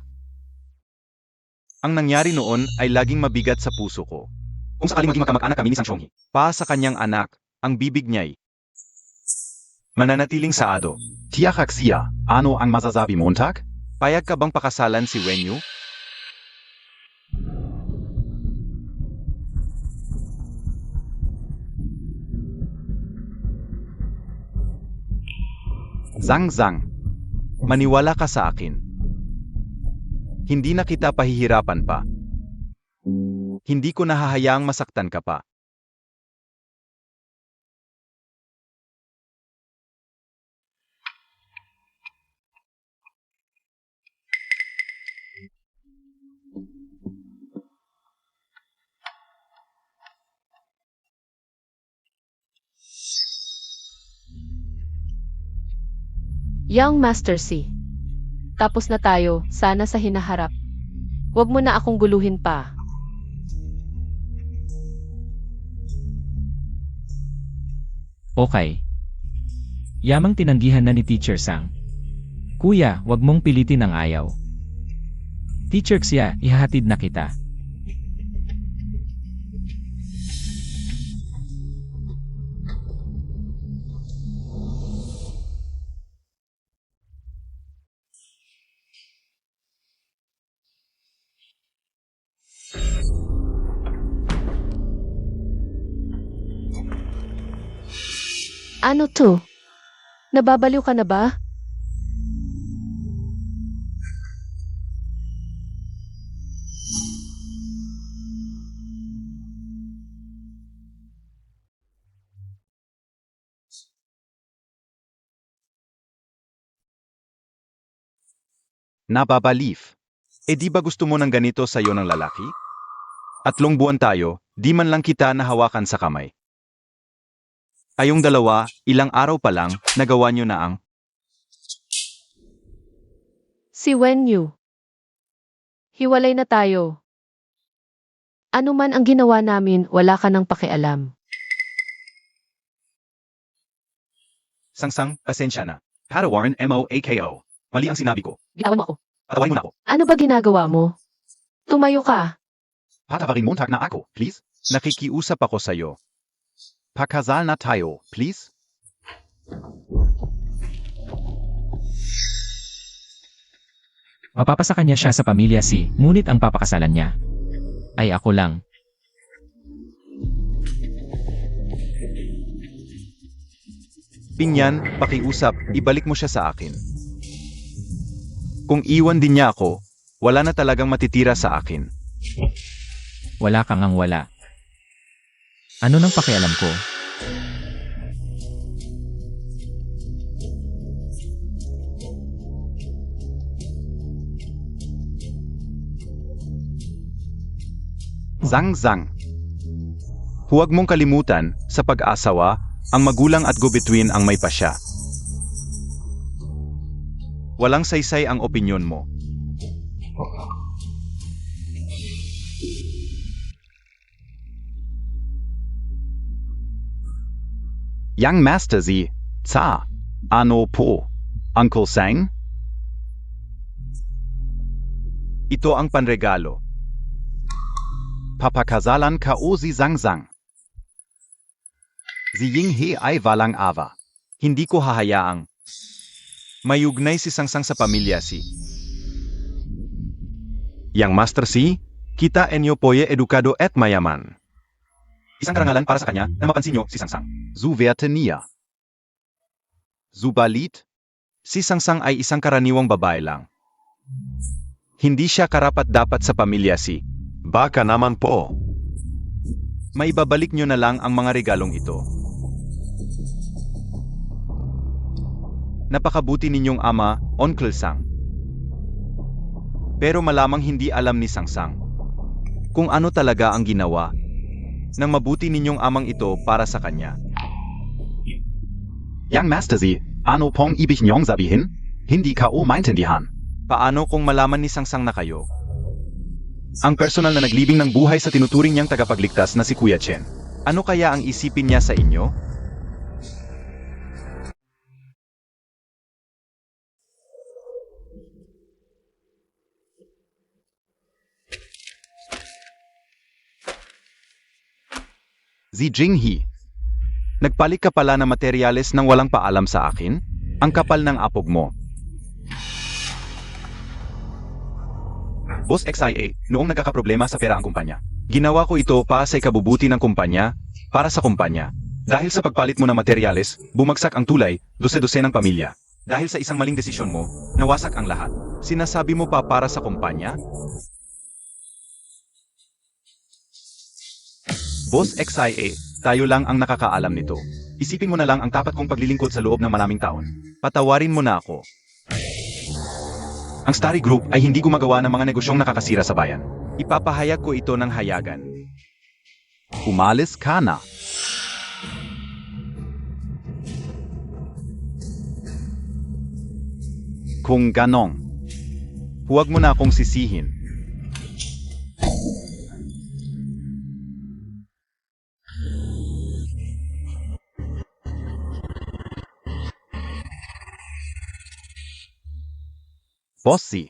Ang nangyari noon ay laging mabigat sa puso ko. Kung sakaling maging magkamag-anak kami ni Sang Shonghi, pa sa kanyang anak, ang bibig niya'y mananatiling saado. Tiakak siya, ano ang masasabi Montag? Payag ka bang pakasalan si Wenyu? Zang, maniwala ka sa akin. Hindi na kita pahihirapan pa. Hindi ko nahahayaang masaktan ka pa. Young Master C. Tapos na tayo, sana sa hinaharap. Huwag mo na akong guluhin pa. Okay. Yamang tinanggihan na ni Teacher Sang. Kuya, wag mong pilitin ang ayaw. Teacher Xia, ihahatid na kita. Ano to? Nababaliw ka na ba? Nababalif. E di ba gusto mo ng ganito sa'yo ng lalaki? 3 buwan tayo, di man lang kita nahawakan sa kamay. Kayong dalawa, ilang araw pa lang, nagawa nyo na ang Si Wenyu. Hiwalay na tayo. Ano man ang ginawa namin, wala ka nang pakialam. Sangsang, pasensya na. Patawarin mo ako. Mali ang sinabi ko. Bitawan mo ako. Patawarin mo na ako. Ano ba ginagawa mo? Tumayo ka. Patawarin mo na ako, please. nakikiusap ako sa'yo. Pakasal na tayo, please. Mapapasa kanya siya sa pamilya si, ngunit ang papakasalan niya ay ako lang. Pinyan, pakiusap, ibalik mo siya sa akin. Kung iwan din niya ako, wala na talagang matitira sa akin. Wala kang ang wala. Ano nang pakialam ko? Zang-zang. Huwag mong kalimutan, sa pag-asawa, ang magulang at go-between ang may pasya. Walang saysay ang opinyon mo. Young Master Z, Tsa, ano po, Uncle Sang? Ito ang panregalo. Papakasalan ka o si Zang-zang. Si Ying-he ay walang awa. Hindi ko hahayaang mayugnay si Sangsang sa pamilya si. Yang Master Si, kita enyo poye edukado et mayaman. Isang karangalan para sa kanya na mapansin niyo si Sangsang. Zu werte niya. Zubalit, si Sangsang ay isang karaniwang babae lang. Hindi siya karapat-dapat sa pamilya si. Baka naman po. Maibabalik nyo na lang ang mga regalong ito. Napakabuti ninyong ama, Uncle Sang. Pero malamang hindi alam ni Sangsang kung ano talaga ang ginawa ng mabuti ninyong amang ito para sa kanya. Young Master Z, ano pong ibig niyong sabihin? Hindi ka o maintindihan. Paano kung malaman ni Sangsang na kayo? Ang personal na naglibing ng buhay sa tinuturing niyang tagapagligtas na si Kuya Chen. Ano kaya ang isipin niya sa inyo? Si Jing-hee, nagpalit ka pala ng materyales nang walang paalam sa akin? Ang kapal ng apog mo. Boss XIA, noong nagkakaproblema sa pera ang kumpanya. Ginawa ko ito para sa ikabubuti ng kumpanya, para sa kumpanya. Dahil sa pagpalit mo ng materyales, bumagsak ang tulay, dose-dose ng pamilya. Dahil sa isang maling desisyon mo, nawasak ang lahat. Sinasabi mo pa para sa kumpanya? Boss XIA, tayo lang ang nakakaalam nito. Isipin mo na lang ang tapat kong paglilingkod sa loob ng maraming taon. Patawarin mo na ako. Ang Starry Group ay hindi gumagawa ng mga negosyong nakakasira sa bayan. Ipapahayag ko ito ng hayagan. Umalis ka na. Kung ganong, huwag mo na akong sisihin. Bossy,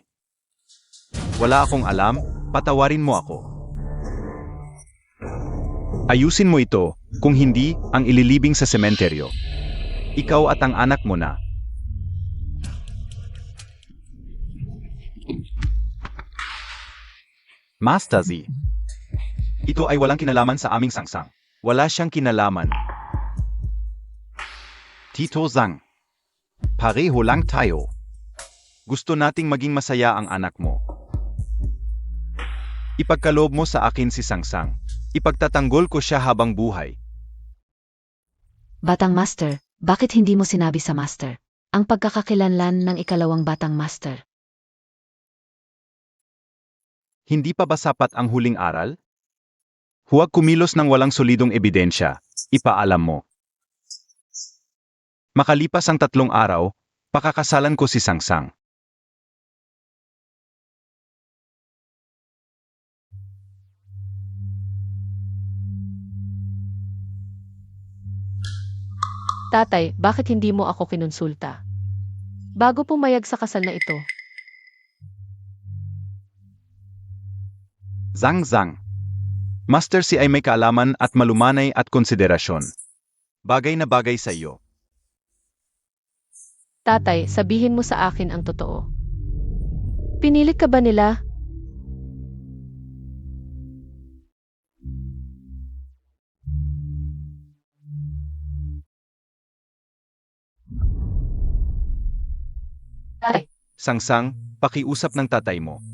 wala akong alam, patawarin mo ako. Ayusin mo ito, kung hindi, ang ililibing sa sementeryo. Ikaw at ang anak mo na. Master Z, ito ay walang kinalaman sa aming Sangsang. Wala siyang kinalaman. Tito Zhang. Pareho lang tayo. Gusto nating maging masaya ang anak mo. Ipagkaloob mo sa akin si Sangsang. Ipagtatanggol ko siya habang buhay. Batang Master, bakit hindi mo sinabi sa Master ang pagkakakilanlan ng ikalawang Batang Master? Hindi pa ba sapat ang huling aral? Huwag kumilos ng walang solidong ebidensya. Ipaalam mo. Makalipas ang 3 araw, pakakasalan ko si Sangsang. Tatay, bakit hindi mo ako kinonsulta? Bago pumayag sa kasal na ito. Zhang Zhang. Master si ay may kaalaman at malumanay at konsiderasyon. Bagay na bagay sa iyo. Tatay, sabihin mo sa akin ang totoo. Pinilit ka ba nila? Tatay, Sangsang, pakiusap ng tatay mo.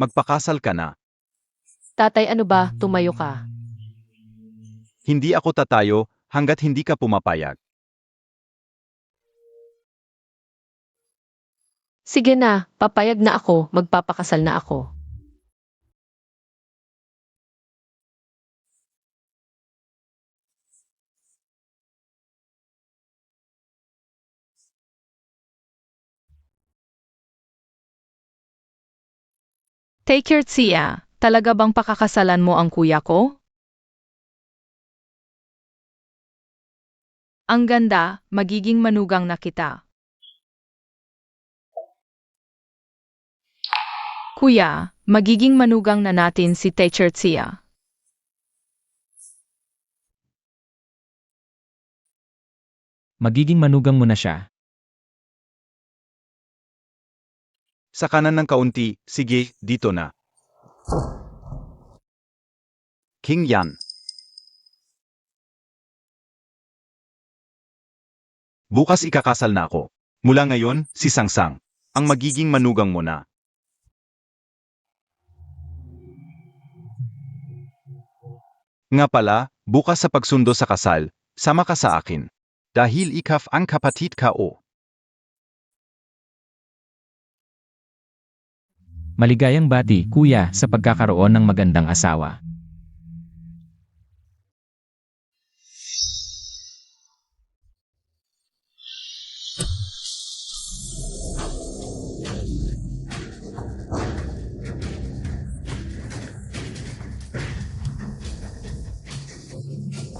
Magpakasal ka na. tatay ano ba, tumayo ka. Hindi ako tatayo hanggat hindi ka pumapayag. Sige na, papayag na ako, magpapakasal na ako. Take your Tia, talaga bang pakakasalan mo ang kuya ko? Ang ganda, magiging manugang na kita. Kuya, magiging manugang na natin si Teacher Tia. Magiging manugang mo na siya. Sa kanan ng kaunti, sige, dito na. King Yan. Bukas ikakasal na ako. Mula ngayon, si Sangsang, ang magiging manugang mo na. Nga pala, bukas sa pagsundo sa kasal, sama ka sa akin. Dahil ikaf ang kapatid ka o. Maligayang bati, kuya, sa pagkakaroon ng magandang asawa.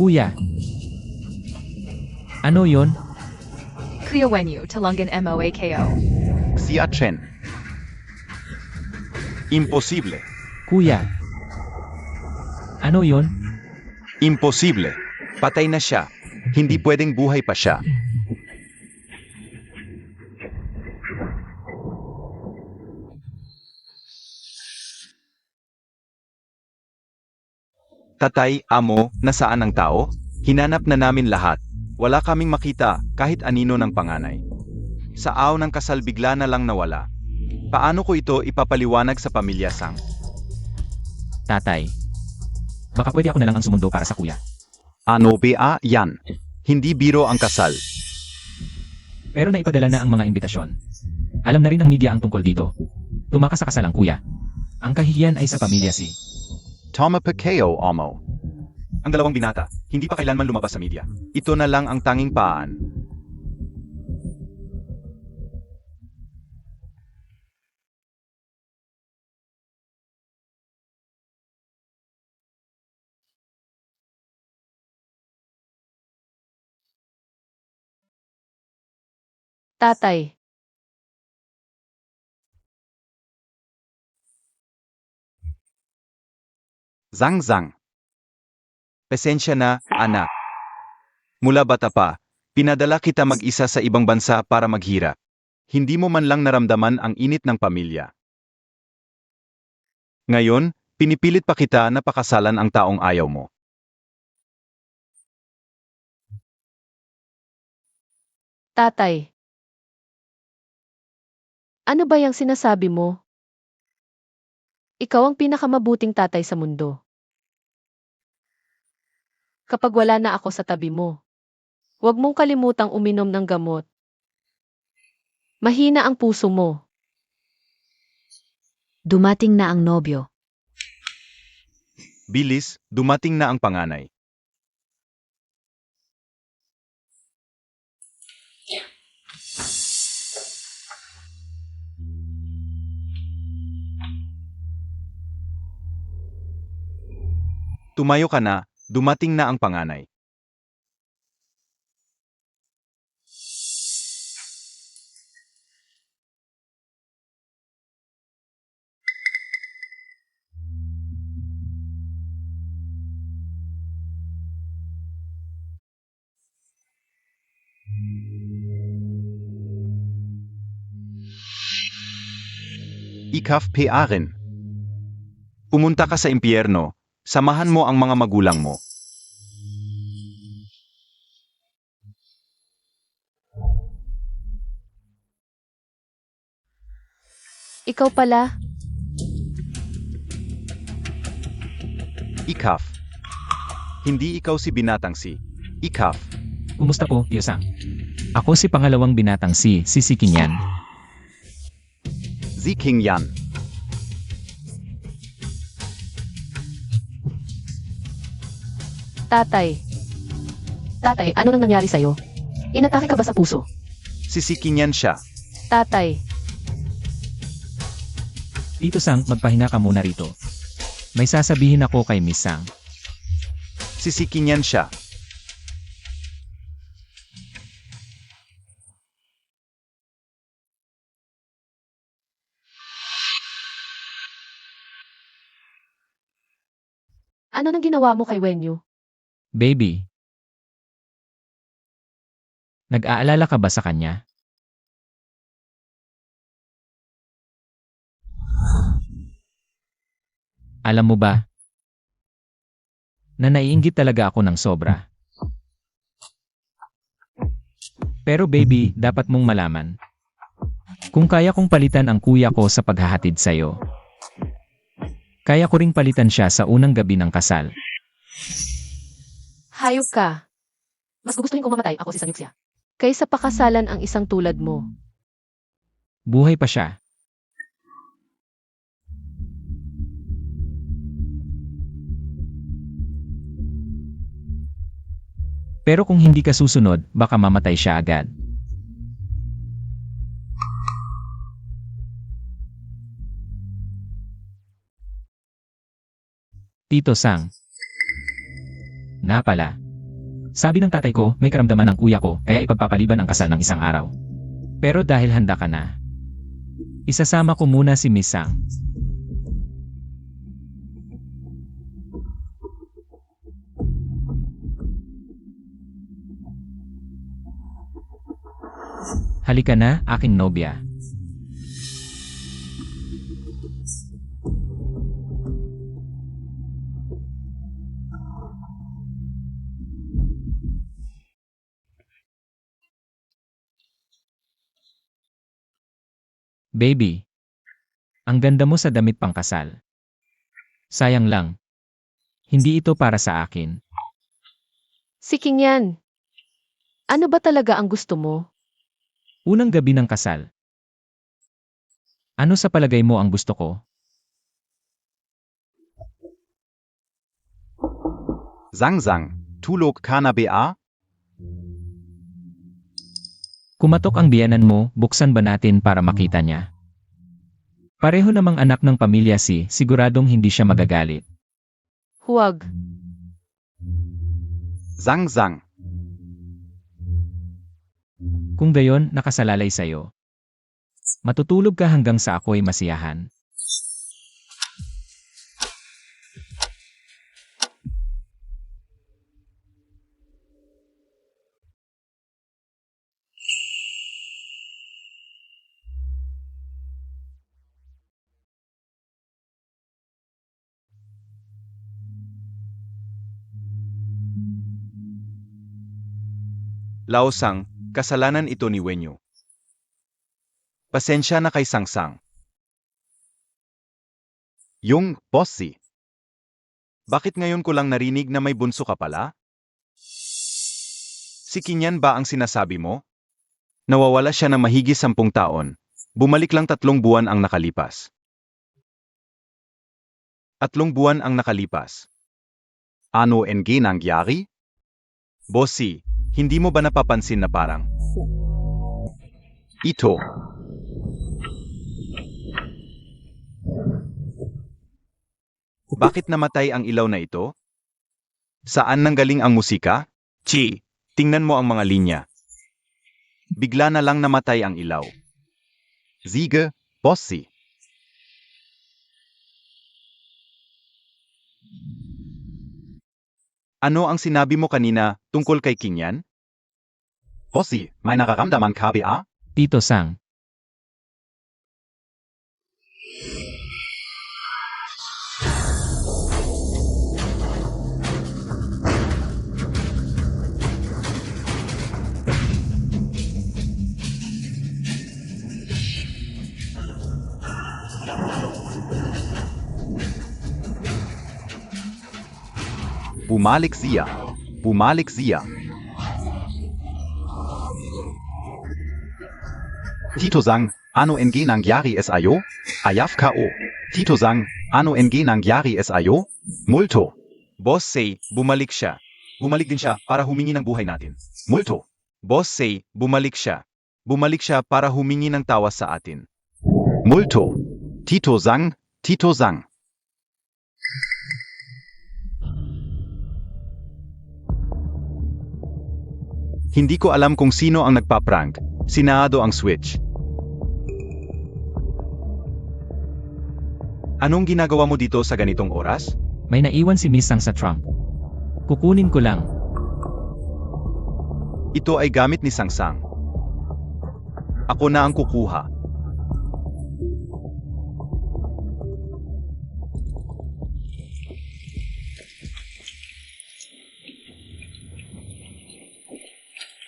Kuya. Ano yon? Kuya Wenyu, Talungan MOAKO. Si Chen. Imposible. Kuya. Ano yon? Imposible. Patay na siya. Hindi pwedeng buhay pa siya. Tatay, amo, nasaan ang tao? Hinanap na namin lahat. Wala kaming makita kahit anino ng panganay. Sa aw ng kasal bigla na lang nawala. Paano ko ito ipapaliwanag sa pamilya Sang? Tatay. Baka pwede ako na lang ang sumundo para sa kuya. Ano ba yan? Hindi biro ang kasal. Pero naipadala na ang mga imbitasyon. Alam na rin ng media ang tungkol dito. Tumakas sa kasal ang kuya. Ang kahihiyan ay sa pamilya si... Toma Pacquiao, amo. Ang dalawang binata, hindi pa kailanman lumabas sa media. Ito na lang ang tanging paan. Tatay, Zhang Zhang. Pasensya na, anak. Mula bata pa, pinadala kita mag-isa sa ibang bansa para maghirap. Hindi mo man lang naramdaman ang init ng pamilya. Ngayon, pinipilit pa kita na pakasalan ang taong ayaw mo. Tatay. Ano ba yung sinasabi mo? Ikaw ang pinakamabuting tatay sa mundo. Kapag wala na ako sa tabi mo, huwag mong kalimutang uminom ng gamot. Mahina ang puso mo. Dumating na ang nobyo. Bilis, dumating na ang panganay. Tumayo ka na, dumating na ang panganay. Ikaf Pearen. Pumunta ka sa impyerno, samahan mo ang mga magulang mo. Ikaw pala, Ikaf. Hindi ikaw si binatang si Ikaf. Kumusta po, Tio Sang? Ako si pangalawang binatang si Kinyan. Ziking Yan. tatay. Tatay, ano nang nangyari sa'yo? Inatake ka ba sa puso? Sisikin yan siya. Tatay, Tito Sang, magpahinga ka muna rito. May sasabihin ako kay Miss Sang. Sisikin yan siya. ano nang ginawa mo kay Wenyu? Baby. Nag-aalala ka ba sa kanya? Alam mo ba, na naiinggit talaga ako ng sobra. Pero baby, dapat mong malaman. Kung kaya kong palitan ang kuya ko sa paghahatid sa'yo, kaya ko ring palitan siya sa unang gabi ng kasal. Hayop ka. Mas gugustuhin kong mamatay ako si Sanyuksya. Kaysa pakasalan ang isang tulad mo. Buhay pa siya. Pero kung hindi ka susunod, baka mamatay siya agad. Tito Sang. Nga pala. Sabi ng tatay ko, may karamdaman ng kuya ko, kaya ipagpapaliban ang kasal ng isang araw. Pero dahil handa ka na, isasama ko muna si Miss Sang. Halika na, aking nobya. Baby, ang ganda mo sa damit pangkasal. Sayang lang, hindi ito para sa akin. Si Kingyan. Ano ba talaga ang gusto mo? Unang gabi ng kasal. Ano sa palagay mo ang gusto ko? Zang, tulog ka na ba? Kumatok ang biyanan mo, buksan ba natin para makita niya? Pareho namang anak ng pamilya si, siguradong hindi siya magagalit. Huwag. Zang. Kung gayon, nakasalalay sa'yo. Matutulog ka hanggang sa ako'y masiyahan. Laosang, Kasalanan ito ni Wenyu. Pasensya na kay Sangsang. Yung, bossy. Bakit ngayon ko lang narinig na may bunso ka pala? Si Kinyan ba ang sinasabi mo? Nawawala siya ng mahigit 10 taon. Bumalik lang 3 buwan ang nakalipas. 3 buwan ang nakalipas. Ano NG nangyari? Bossy, hindi mo ba napapansin na parang Ito. bakit namatay ang ilaw na ito? Saan nanggaling ang musika? Chi, tingnan mo ang mga linya. Bigla na lang namatay ang ilaw. Siege, bossy. Ano ang sinabi mo kanina tungkol kay Kinyan? Bossy, may nararamdaman ka ba? Tito Sang. Bumalik siya. Bumalik siya. Tito Sang, ano NG nangyari sa'yo? Ayaf KO. Tito Sang, ano NG nangyari sa'yo? Multo. Boss Say, bumalik siya. Bumalik din siya para humingi ng buhay natin. Multo. Boss Say, bumalik siya. Bumalik siya para humingi ng tawas sa atin. Multo. Tito Sang, Tito Sang. Hindi ko alam kung sino ang nagpa-prank. Sinado ang switch. Anong ginagawa mo dito sa ganitong oras? May naiwan si Miss Sang sa trunk. Kukunin ko lang. Ito ay gamit ni Sangsang. Ako na ang kukuha.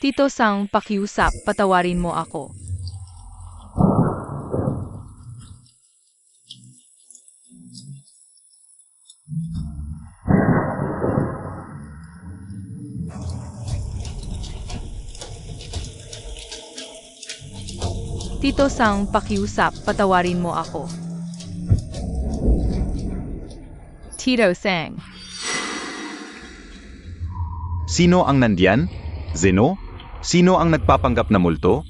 Tito Sang, pakiusap, patawarin mo ako. Tito Sang, pakiusap, patawarin mo ako. Tito Sang. Sino ang nandiyan? Zeno? Sino ang nagpapanggap na multo?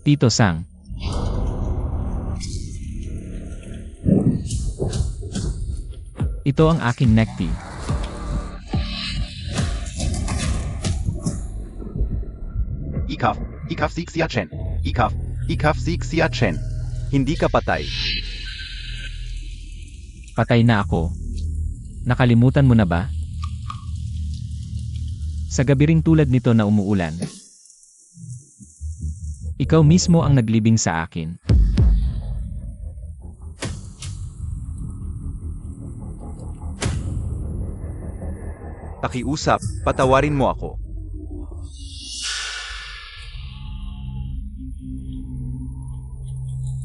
Tito Sang. Ito ang aking necktie. Ikaf Sieg Sia Chen. Ikaf Sieg Sia Chen. Hindi ka patay. Patay na ako. Nakalimutan mo na ba? Sa gabi ring tulad nito na umuulan, ikaw mismo ang naglibing sa akin. Pakiusap, patawarin mo ako.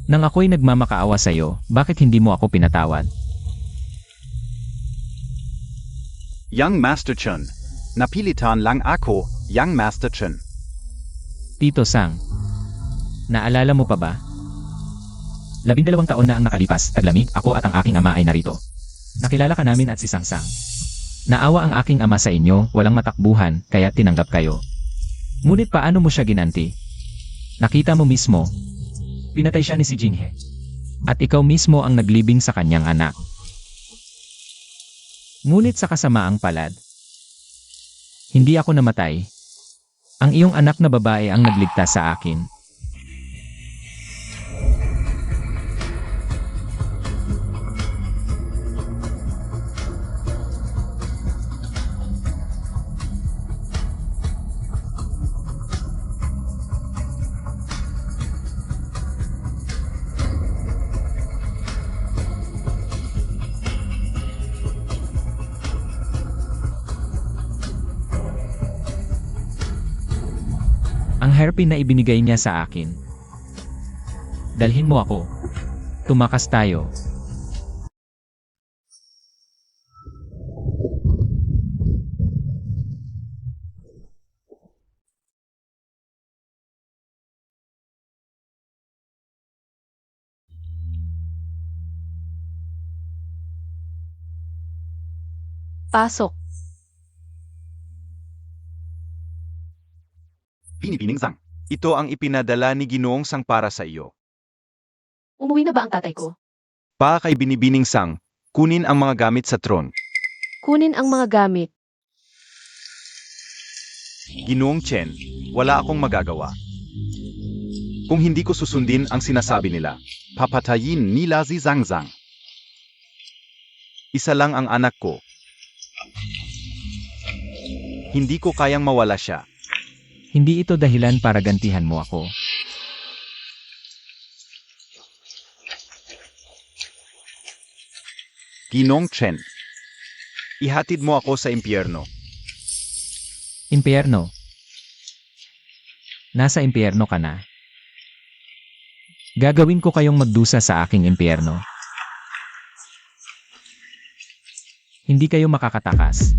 Nang ako'y nagmamakaawa sa'yo, bakit hindi mo ako pinatawad? Young Master Chun. Napilitan lang ako, Young Master Chun. Tito Sang. Naalala mo pa ba? 12 taon na ang nakalipas, taglamig, ako at ang aking ama ay narito. Nakilala ka namin at si Sangsang. Naawa ang aking ama sa inyo, walang matakbuhan, kaya tinanggap kayo. Ngunit paano mo siya ginanti? Nakita mo mismo, pinatay siya ni si Jinhe. At ikaw mismo ang naglibing sa kanyang anak. Ngunit sa kasamaang palad, Hindi ako namatay. Ang iyong anak na babae ang nagligtas sa akin. Ang hairpin na ibinigay niya sa akin. Dalhin mo ako. Tumakas tayo. Pasok. Binibining Sang. Ito ang ipinadala ni Ginoong Sang para sa iyo. Umuwi na ba ang tatay ko? Pa kay Binibining Sang, kunin ang mga gamit sa tron. Kunin ang mga gamit. Ginoong Chen, wala akong magagawa. Kung hindi ko susundin ang sinasabi nila, papatayin nila si Zhang Zhang. Isa lang ang anak ko. Hindi ko kayang mawala siya. Hindi ito dahilan para gantihan mo ako. Ginong Chen, ihatid mo ako sa impyerno. Impyerno. Nasa impyerno ka na. Gagawin ko kayong magdusa sa aking impyerno. Hindi kayo makakatakas.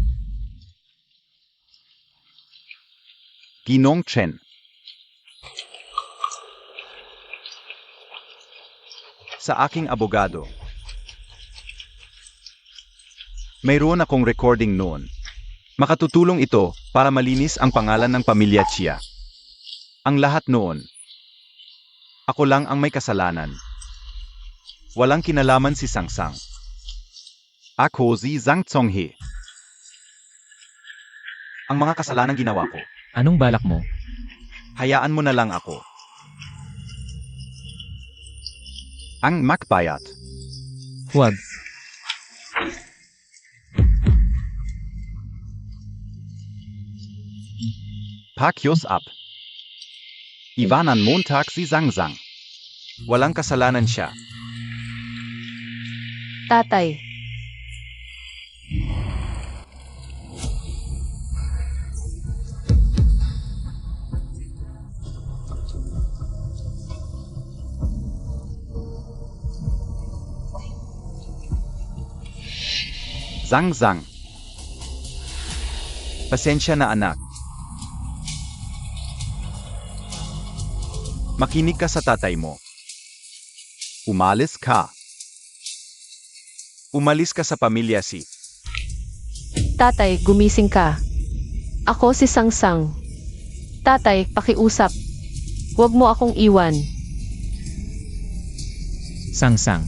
Ginong Chen. Sa aking abogado. Mayroon akong recording noon. Makatutulong ito para malinis ang pangalan ng pamilya Chia. Ang lahat noon. Ako lang ang may kasalanan. Walang kinalaman si Sang Sang. Ako si Zhang Zhonghe. Ang mga kasalanang ginawa ko. Anong balak mo? Hayaan mo na lang ako. Ang makbayat. Huwag. Pakyos up. Iwanan Montag si Zhang Zhang. Walang kasalanan siya. Tatay. Zhang Zhang. Pasensya na anak. Makinig ka sa tatay mo. Umalis ka. Umalis ka sa pamilya si. Tatay, gumising ka. Ako si Sang Sang. Tatay, pakiusap. Huwag mo akong iwan. Sang-sang.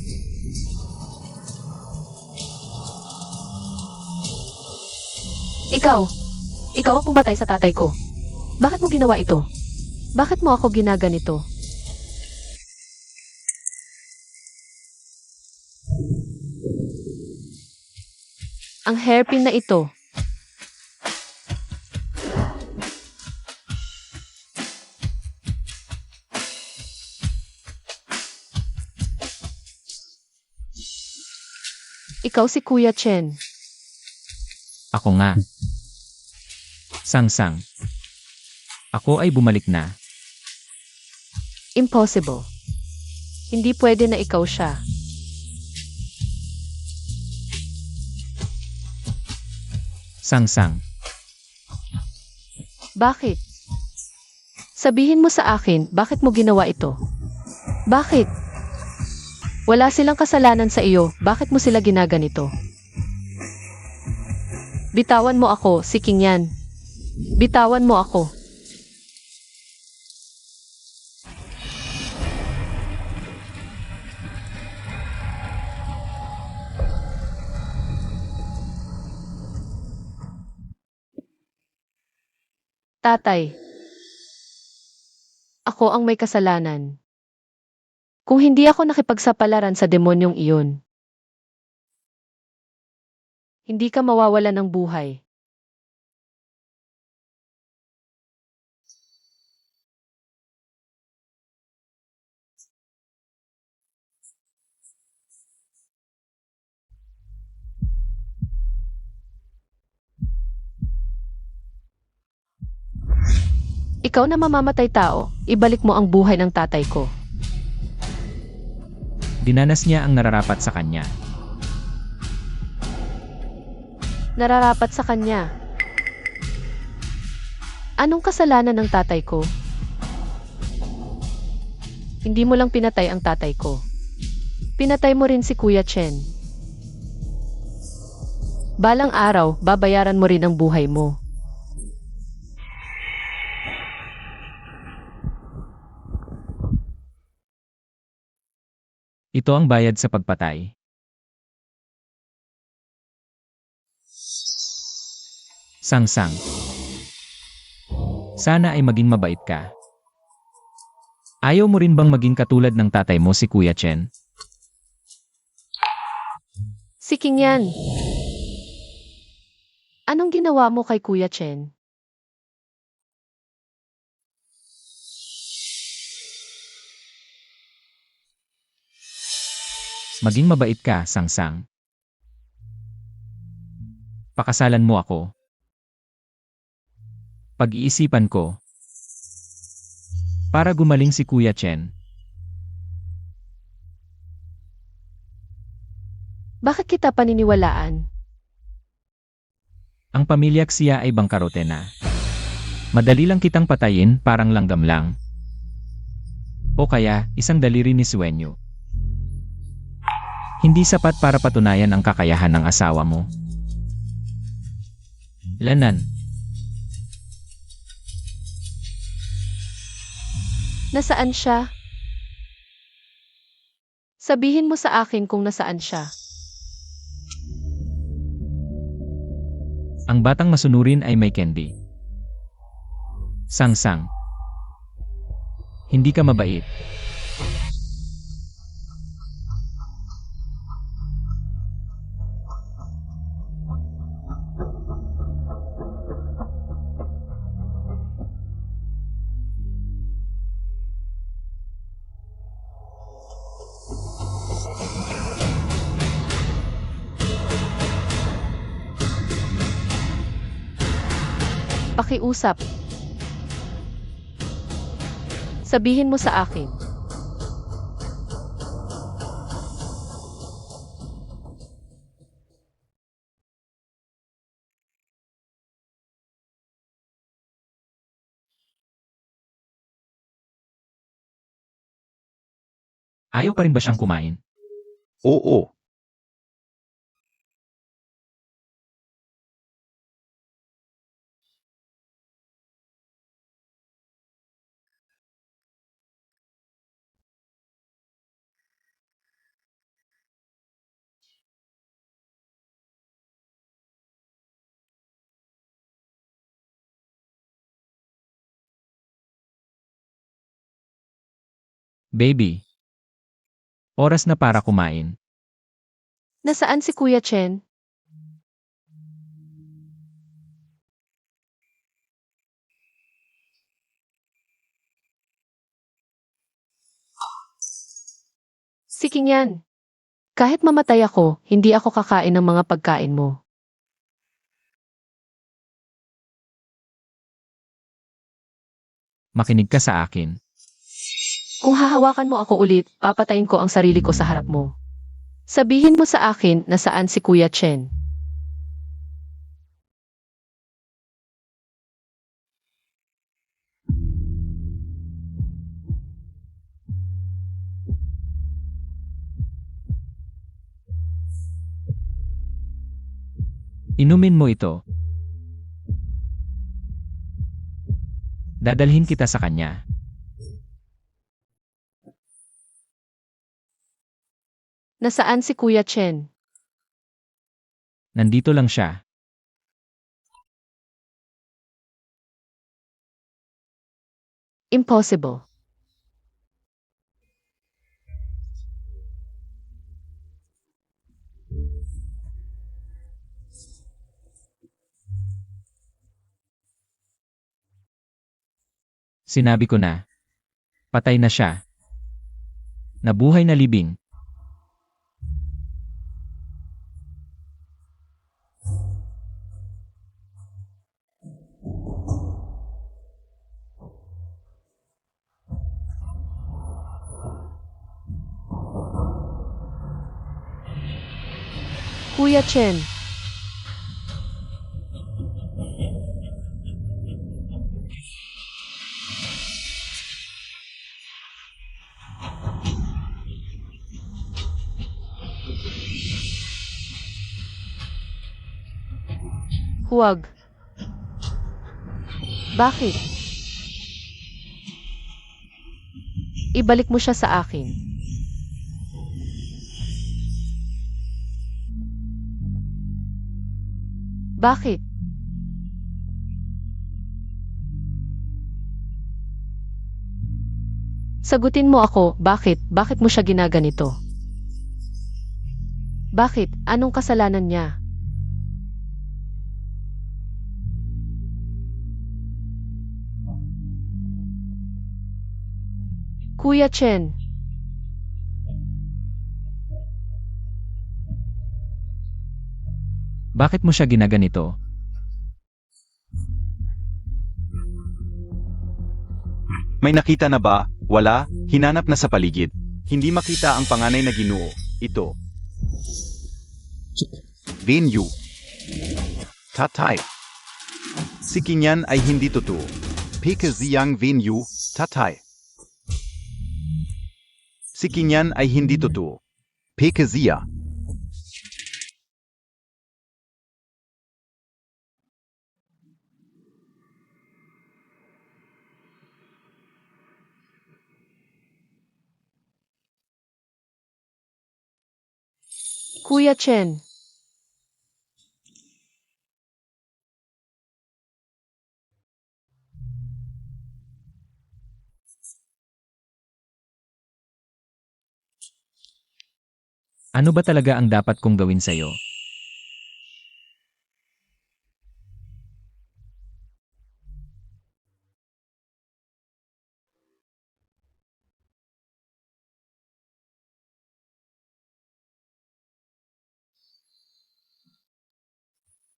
Ikaw ang pumatay sa tatay ko. Bakit mo ginawa ito? Bakit mo ako ginaganito? Ang hairpin na ito. Ikaw si Kuya Chen. Ako nga. Sang-sang. Ako ay bumalik na. Impossible. Hindi pwede na ikaw siya. Sang-sang. Bakit? Sabihin mo sa akin, bakit mo ginawa ito? Bakit? Wala silang kasalanan sa iyo, bakit mo sila ginaganito? Bitawan mo ako, si King yan. Bitawan mo ako. Tatay, ako ang may kasalanan. Kung hindi ako nakipagsapalaran sa demonyong iyon, hindi ka mawawala ng buhay. Ikaw na mamamatay tao, ibalik mo ang buhay ng tatay ko. Dinanas niya ang nararapat sa kanya. Nararapat sa kanya. Anong kasalanan ng tatay ko? Hindi mo lang pinatay ang tatay ko. Pinatay mo rin si Kuya Chen. Balang araw, babayaran mo rin ang buhay mo. Ito ang bayad sa pagpatay. Sangsang. Sana ay maging mabait ka. Ayaw mo rin bang maging katulad ng tatay mo si Kuya Chen? Si King yan. Anong ginawa mo kay Kuya Chen? Maging mabait ka, Sangsang. Pakasalan mo ako. Pag-iisipan ko. Para gumaling si Kuya Chen. Bakit kita paniniwalaan? Ang pamilya Xia ay bangkarote na. Madali lang kitang patayin, parang langgam lang. O kaya, isang daliri ni Sueño. Hindi sapat para patunayan ang kakayahan ng asawa mo. Lanan. Nasaan siya? Sabihin mo sa akin kung nasaan siya. Ang batang masunurin ay may candy. Sangsang. Hindi ka mabait. Pakiusap. Sabihin mo sa akin. Ayaw pa rin ba siyang kumain? Oo. Baby. Oras na para kumain. Nasaan si Kuya Chen? Si King yan. Kahit mamatay ako, hindi ako kakain ng mga pagkain mo. Makinig ka sa akin. Kung hahawakan mo ako ulit, papatayin ko ang sarili ko sa harap mo. Sabihin mo sa akin na saan si Kuya Chen. Inumin mo ito. Dadalhin kita sa kanya. Nasaan si Kuya Chen? Nandito lang siya. Impossible. Sinabi ko na. Patay na siya. Nabuhay na libing. Kuya Chen, huwag. Bakit? Ibalik mo siya sa akin. Bakit? Sagutin mo ako, bakit? Bakit mo siya ginaganito? Bakit? Anong kasalanan niya? Kuya Chen, Bakit mo siya ginaganito? May nakita na ba? Wala, hinanap na sa paligid. Hindi makita ang panganay na Ginoo. Ito. Venue. Tatay. Si Kinyan ay hindi totoo. Pika ziyang venue, tatay. Si Kinyan ay hindi totoo. Pika ziya. Kuya Chen, Ano ba talaga ang dapat kong gawin sa'yo?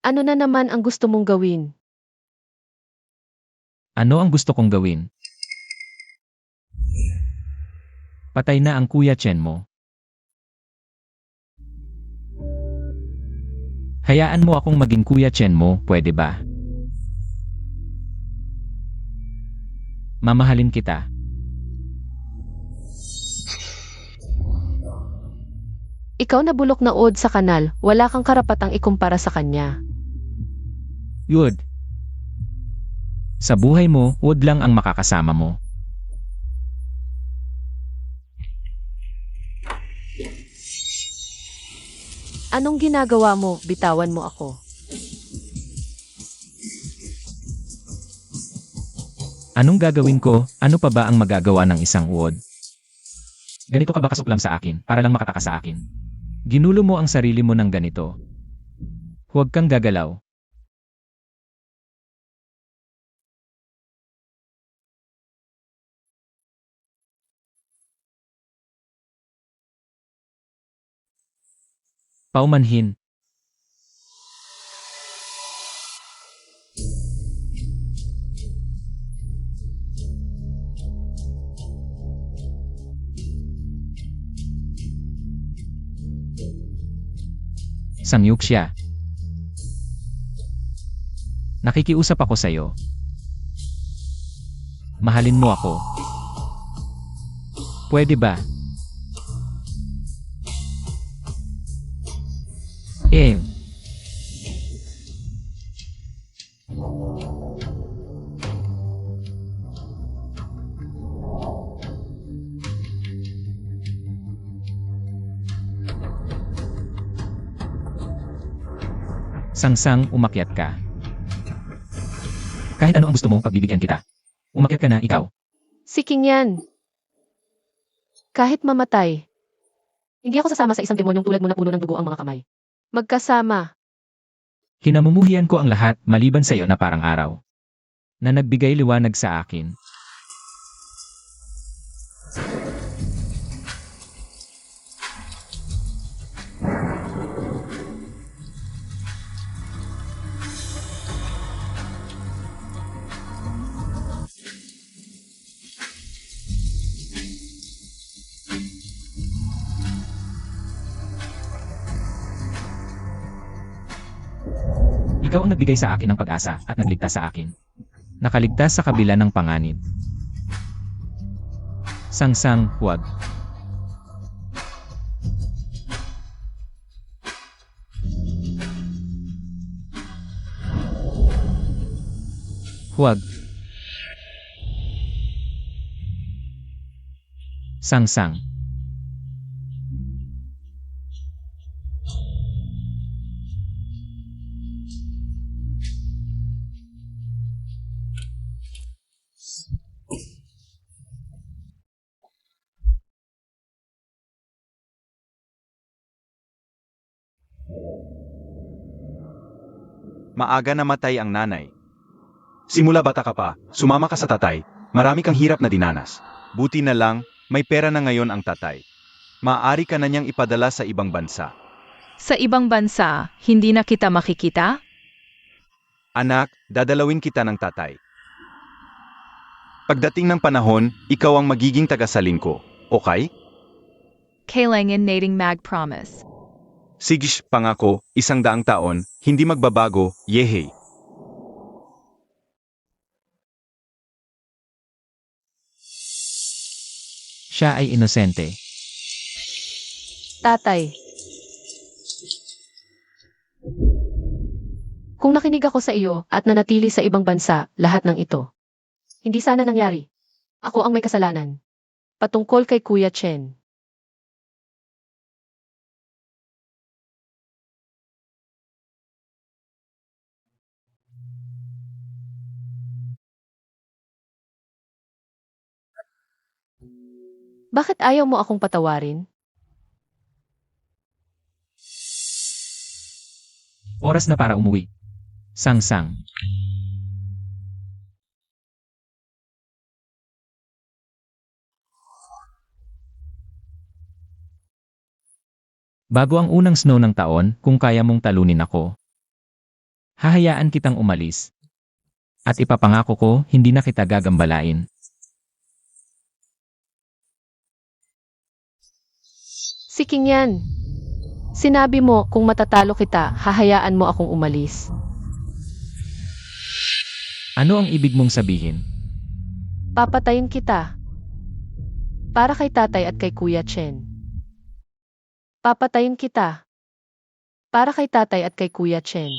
ano na naman ang gusto mong gawin? Ano ang gusto kong gawin? Patay na ang Kuya Chen mo. Hayaan mo akong maging Kuya Chen mo, pwede ba? Mamahalin kita. Ikaw na bulok na uod sa kanal, wala kang karapatang ikumpara sa kanya. Yud. Sa buhay mo, wood lang ang makakasama mo. Anong ginagawa mo? Bitawan mo ako. Anong gagawin ko? Ano pa ba ang magagawa ng isang uod? Ganito ka ba kasuklam sa akin, para lang makataka sa akin? Ginulo mo ang sarili mo ng ganito. Huwag kang gagalaw. Paumanhin. Sangyuk siya. Nakikiusap ako sa'yo. Mahalin mo ako. Pwede ba? Sangsang, umakyat ka. Kahit ano ang gusto mo, pagbibigyan kita. Umakyat ka na, ikaw. Siking yan. Kahit mamatay. Hindi ako sasama sa isang demonyong tulad mo na puno ng dugo ang mga kamay. Magkasama. Kinamumuhian ko ang lahat maliban sa iyo na parang araw. Na nagbigay liwanag sa akin. Ikaw ang nagbigay sa akin ng pag-asa at nagligtas sa akin. Nakaligtas sa kabila ng panganib. Sangsang, huwag. Huwag. Sangsang. Maaga namatay ang nanay. Simula bata ka pa, sumama ka sa tatay, marami kang hirap na dinanas. Buti na lang, may pera na ngayon ang tatay. Maaari ka na niyang ipadala sa ibang bansa. Sa ibang bansa, hindi na kita makikita? Anak, dadalawin kita ng tatay. Pagdating ng panahon, ikaw ang magiging tagasalin ko, okay? Kailangan nating mag-promise. Sigish, pangako, 100 taon, hindi magbabago, yehey. Siya ay inosente. Tatay. Kung nakinig ako sa iyo at nanatili sa ibang bansa, lahat ng ito. Hindi sana nangyari. Ako ang may kasalanan. Patungkol kay Kuya Chen. Bakit ayaw mo akong patawarin? Oras na para umuwi. Sangsang. Bago ang unang snow ng taon, kung kaya mong talunin ako, hahayaan kitang umalis. At ipapangako ko, hindi na kita gagambalain. Siking yan. Sinabi mo kung matatalo kita, hahayaan mo akong umalis. Ano ang ibig mong sabihin? Papatayin kita. Para kay tatay at kay Kuya Chen. Papatayin kita. Para kay tatay at kay Kuya Chen.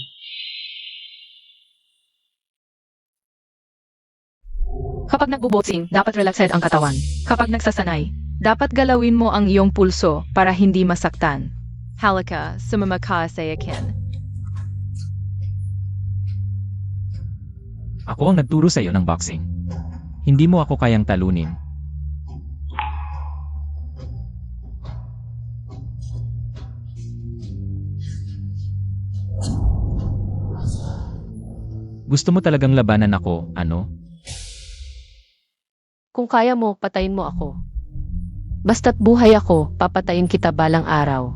Kapag nagbo-boxing, dapat relaxed ang katawan. Kapag nagsasanay, dapat galawin mo ang iyong pulso para hindi masaktan. Halika, sumama ka sa akin. Ako ang nagturo sa iyo ng boxing. Hindi mo ako kayang talunin. Gusto mo talagang labanan ako, ano? Kung kaya mo, patayin mo ako. Basta't buhay ako, papatayin kita balang araw.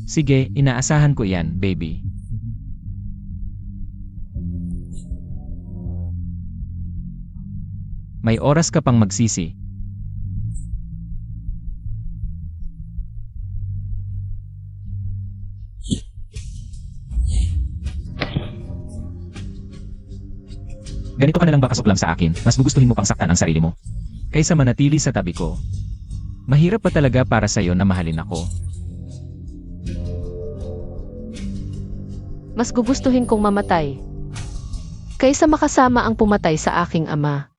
Sige, inaasahan ko yan, baby. May oras ka pang magsisi. Ganito ka nalang ba kasuklam sa akin, mas gugustuhin mo pang saktan ang sarili mo. Kaysa manatili sa tabi ko. Mahirap pa talaga para sa'yo na mahalin ako. Mas gugustuhin kong mamatay. Kaysa makasama ang pumatay sa aking ama.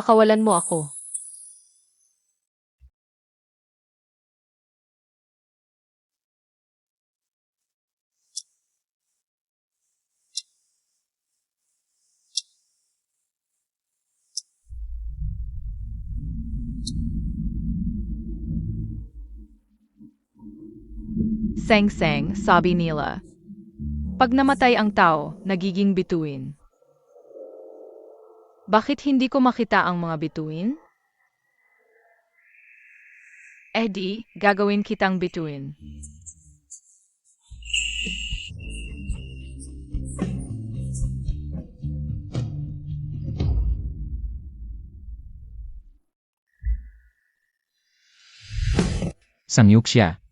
Pakawalan mo ako. Seng-seng, sabi nila. Pag namatay ang tao, nagiging bituin. Bakit hindi ko makita ang mga bituin? Eh di, gagawin kitang bituin. Sangyuk siya.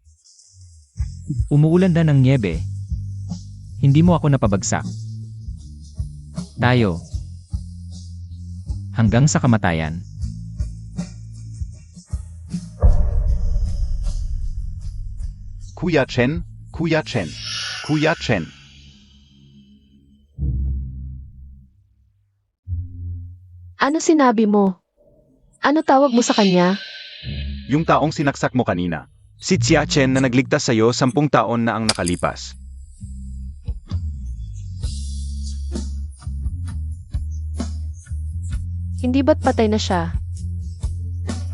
Umuulan na ng nyebe. Hindi mo ako napabagsak. Tayo. Hanggang sa kamatayan. Kuya Chen, Kuya Chen, Kuya Chen. Ano sinabi mo? Ano tawag mo sa kanya? Yung taong sinaksak mo kanina. Si Xia Chen na nagligtas sa'yo 10 taon na ang nakalipas. Hindi ba't patay na siya?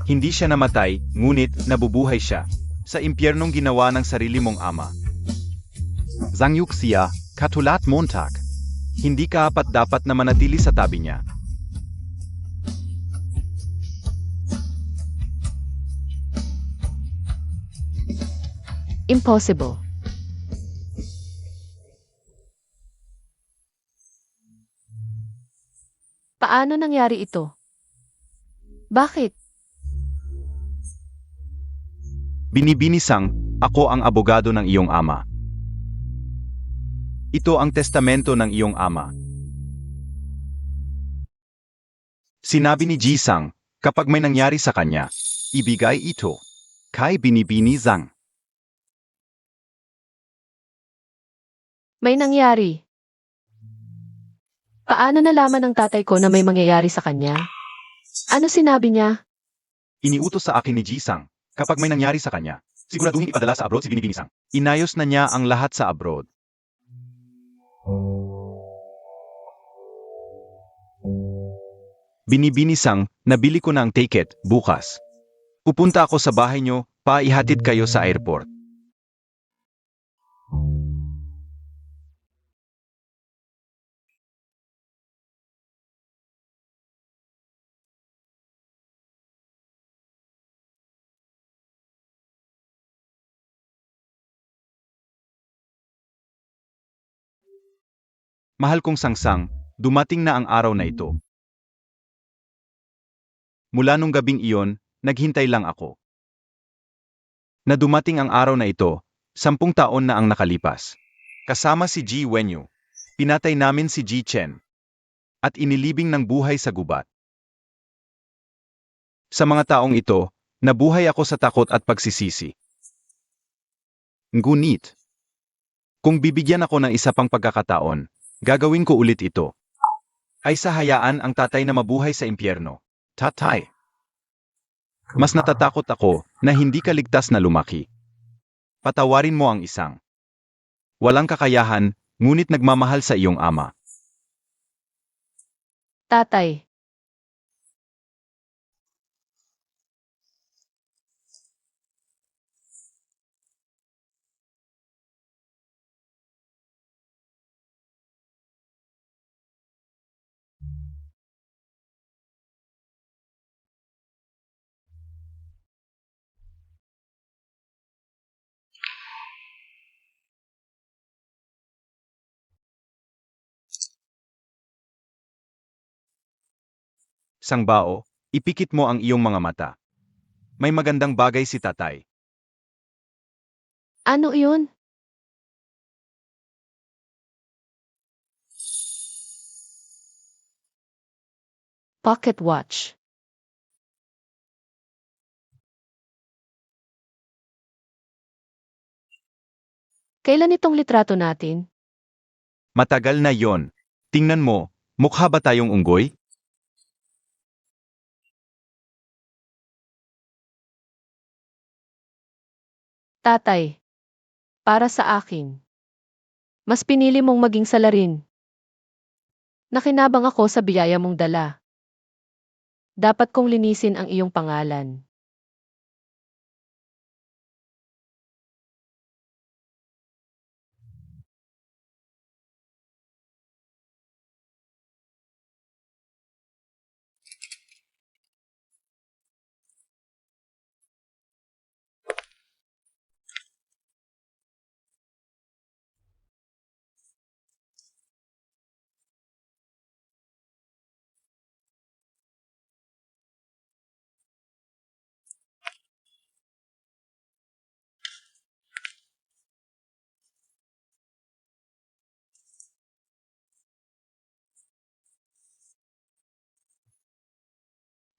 Hindi siya namatay, ngunit nabubuhay siya. Sa impyernong ginawa ng sarili mong ama. Zangyuk siya, Katulat Montag. Hindi ka dapat na manatili sa tabi niya. Impossible. Paano nangyari ito? Bakit? Binibinisang, ako ang abogado ng iyong ama. Ito ang testamento ng iyong ama. Sinabi ni Jisang, kapag may nangyari sa kanya, ibigay ito kay Binibini Zhang. May nangyari. Paano nalaman ng tatay ko na may mangyayari sa kanya? Ano sinabi niya? Iniutos sa akin ni Jisang, kapag may nangyari sa kanya, siguraduhin ipadala sa abroad si Binibini Zhang. Inayos na niya ang lahat sa abroad. Binibinisang, nabili ko na ang ticket, bukas. Pupunta ako sa bahay nyo, paihatid kayo sa airport. Mahal kong sangsang, dumating na ang araw na ito. Mula nung gabing iyon, naghintay lang ako. Na dumating ang araw na ito, 10 taon na ang nakalipas. Kasama si Ji Wenyu, pinatay namin si Ji Chen. At inilibing ng buhay sa gubat. Sa mga taong ito, nabuhay ako sa takot at pagsisisi. Ngunit, kung bibigyan ako ng isa pang pagkakataon, gagawin ko ulit ito. Ay sa hayaan ang tatay na mabuhay sa impyerno. Tatay. Mas natatakot ako na hindi ka ligtas na lumaki. Patawarin mo ang isang. Walang kakayahan, ngunit nagmamahal sa iyong ama. Tatay. Sangbao, ipikit mo ang iyong mga mata. May magandang bagay si tatay. Ano iyon? Pocket watch. Kailan itong litrato natin? Matagal na yon. Tingnan mo, mukha ba tayong unggoy? Tatay, para sa akin. Mas pinili mong maging salarin. Nakinabang ako sa biyaya mong dala. Dapat kong linisin ang iyong pangalan.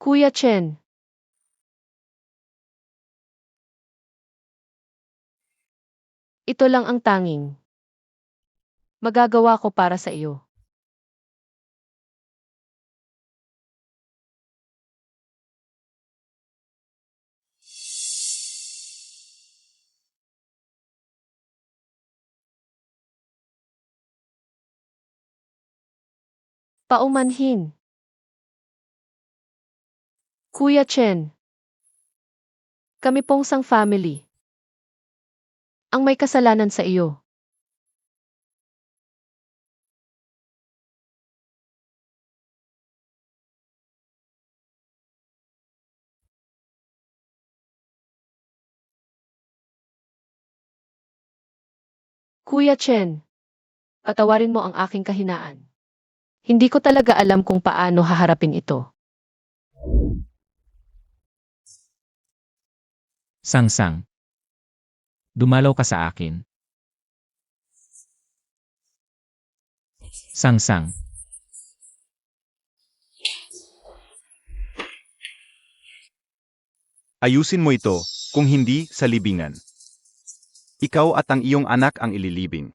Kuya Chen, ito lang ang tanging magagawa ko para sa iyo. Paumanhin. Kuya Chen, kami pong sang family ang may kasalanan sa iyo. Kuya Chen, patawarin mo ang aking kahinaan. Hindi ko talaga alam kung paano haharapin ito. Sang-sang. Dumalaw ka sa akin. Sang-sang. Ayusin mo ito, kung hindi, sa libingan. Ikaw at ang iyong anak ang ililibing.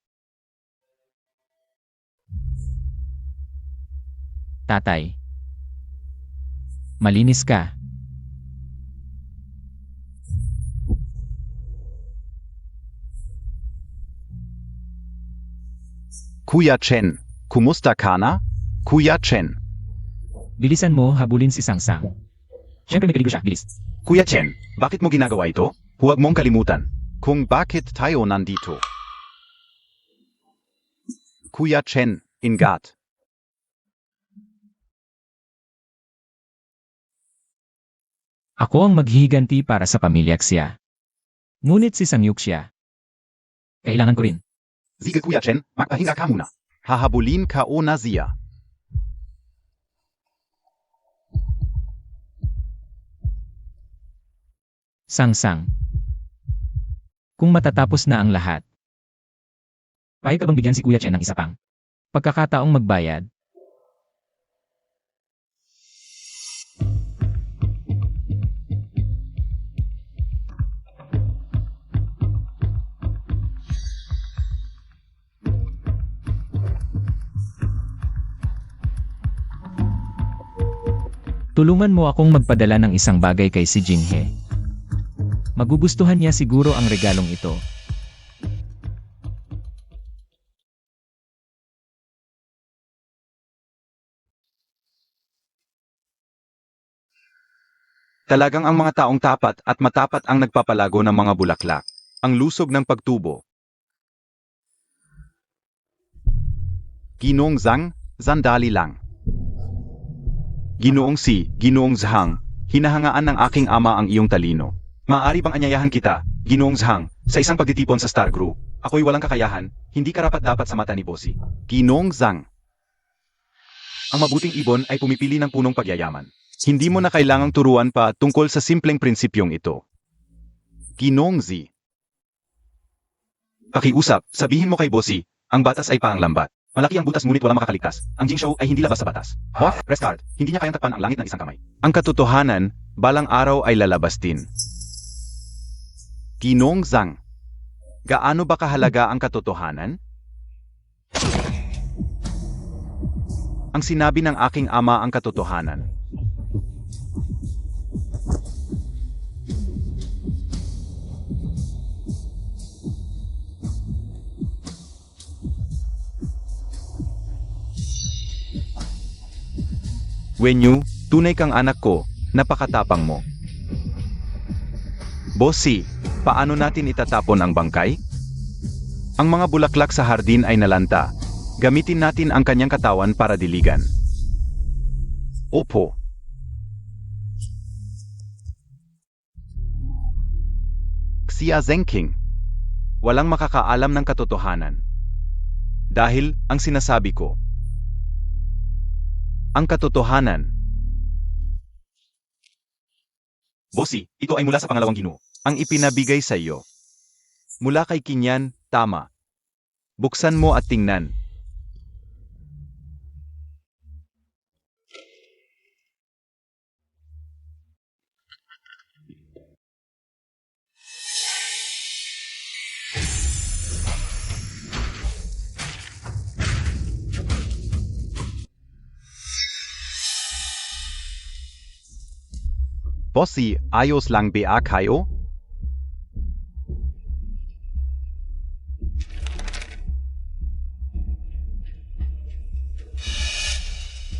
Tatay. Malinis ka. Kuya Chen, kumusta ka na? Kuya Chen. Bilisan mo, habulin si Sang-sang. Siyempre may peligro siya, bilis. Kuya Chen, bakit mo ginagawa ito? Huwag mong kalimutan kung bakit tayo nandito. Kuya Chen, ingat. Ako ang maghihiganti para sa pamilya Xia. Ngunit si Sang Yuxia. Kailangan ko rin. Sige Kuya Chen, magpahinga ka muna. Hahabulin ka o na Zia. Sang-sang. Kung matatapos na ang lahat, payag ka bang bigyan si Kuya Chen ng isa pang pagkakataong magbayad? Tulungan mo akong magpadala ng isang bagay kay si Jinghe. Magugustuhan niya siguro ang regalong ito. Talagang ang mga taong tapat at matapat ang nagpapalago ng mga bulaklak. Ang lusog ng pagtubo. Ginoong Zhang, sandali lang. Ginoong Si, Ginoong Zhang, hinahangaan ng aking ama ang iyong talino. Maaari bang anyayahan kita, Ginoong Zhang, sa isang pagtitipon sa Star Group? Ako'y walang kakayahan, hindi karapat-dapat sa mata ni Bossy. Ginoong Zhang. Ang mabuting ibon ay pumipili ng punong pagyayaman. Hindi mo na kailangang turuan pa tungkol sa simpleng prinsipyong ito. Ginoong Z. Pakiusap, sabihin mo kay Bossy, ang batas ay paanglambat. Malaki ang butas ngunit walang makakaligtas. Ang Jing Show ay hindi labas sa batas. Press card, hindi niya kayang takpan ang langit ng isang kamay. Ang katotohanan, balang araw ay lalabas din. Ginoong Zhang. Gaano ba kahalaga ang katotohanan? Ang sinabi ng aking ama ang katotohanan. Wenyu, tunay kang anak ko, napakatapang mo. Bossy, paano natin itatapon ang bangkay? Ang mga bulaklak sa hardin ay nalanta. Gamitin natin ang kanyang katawan para diligan. Opo. Xia Zengking. Walang makakaalam ng katotohanan. Dahil, ang sinasabi ko, ang katotohanan. Bossy, ito ay mula sa pangalawang Ginoo. Ang ipinabigay sa iyo. Mula kay Kinyan, tama. Buksan mo at tingnan. Bossy, ayos lang ba kayo?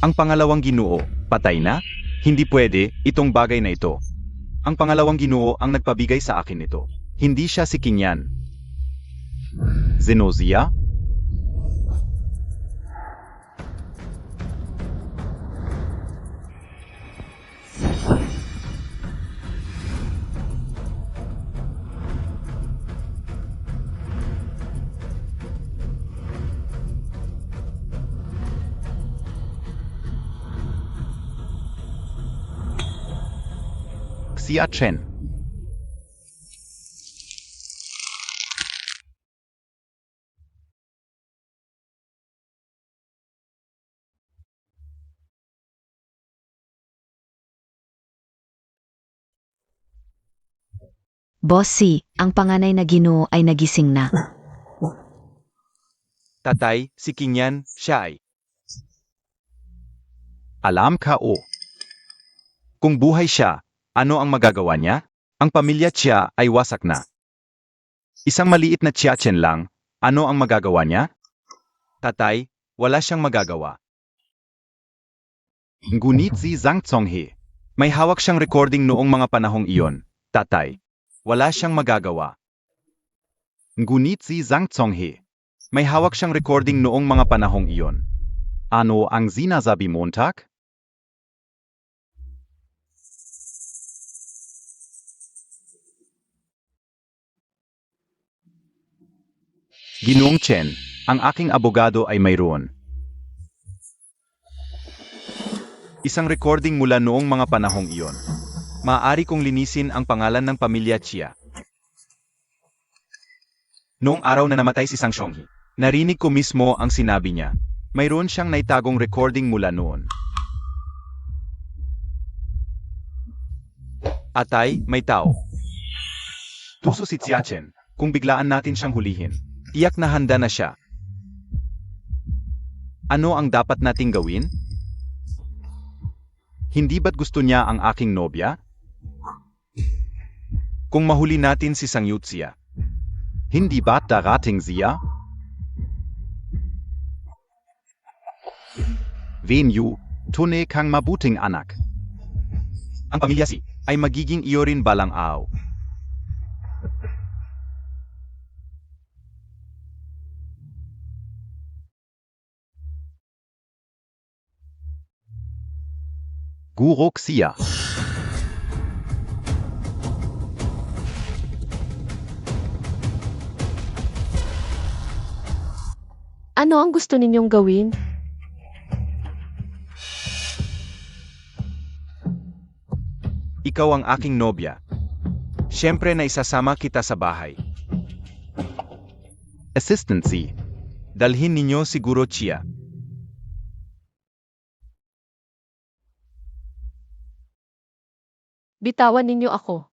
Ang pangalawang Ginoo, patay na? Hindi pwede, itong bagay na ito. Ang pangalawang Ginoo ang nagpabigay sa akin nito. Hindi siya si Kinyan. Zenozia? Xia Chen. Bossy, ang panganay na Ginoo ay nagising na. Tatay, si Kinyan, siya ay. Alam ka o. Kung buhay siya, ano ang magagawa niya? Ang pamilya Chia ay wasak na. Isang maliit na Chen lang, ano ang magagawa niya? Tatay, wala siyang magagawa. Ngunit si Zhang Zonghe. May hawak siyang recording noong mga panahong iyon. Tatay, wala siyang magagawa. Ngunit si Zhang Zonghe. May hawak siyang recording noong mga panahong iyon. Ano ang sinasabi Montag? Ginoong Chen, ang aking abogado ay mayroon. Isang recording mula noong mga panahong iyon. Maaari kong linisin ang pangalan ng pamilya Chia. Noong araw na namatay si Sang Shonghi, narinig ko mismo ang sinabi niya. Mayroon siyang naitagong recording mula noon. Atay, may tao. Tuso si Chen, kung biglaan natin siyang hulihin. Tiyak na handa na siya. Ano ang dapat nating gawin? Hindi ba't gusto niya ang aking nobya? Kung mahuli natin si Sang Yuxia, Hindi ba't darating siya? Wenyu, tunay kang mabuting anak. ang pamilya Si ay magiging iyo rin balang araw. Guro Xia. Ano ang gusto ninyong gawin? Ikaw ang aking nobya. Siyempre na isasama kita sa bahay. Assistant Si. Dalhin ninyo si Guro Chia. Bitawan ninyo ako.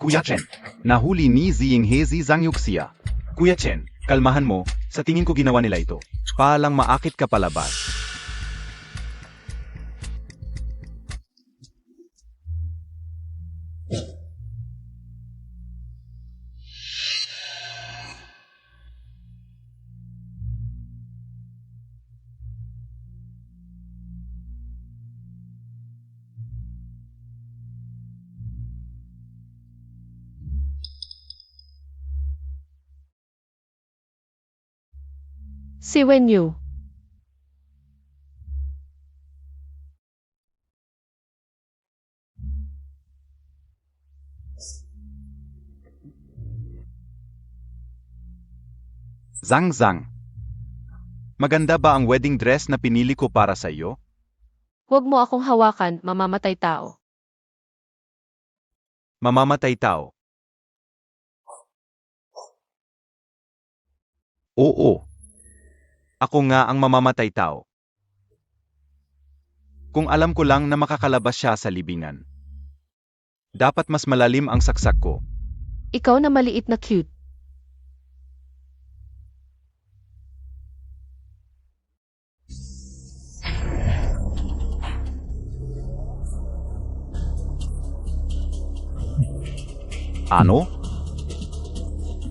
Kuya Chen. Nahuli ni Ziyinghe si Zhang Yuxia. Kuya Chen, kalmahan mo, sa tingin ko ginawa nila ito. Palang maakit ka palabas. Si Wenyu. Zhang Zhang. Maganda ba ang wedding dress na pinili ko para sa iyo? Huwag mo akong hawakan, mamamatay tao. Mamamatay tao. Oo. Ako nga ang mamamatay tao. Kung alam ko lang na makakalabas siya sa libingan. Dapat mas malalim ang saksak ko. Ikaw na maliit na cute. Ano?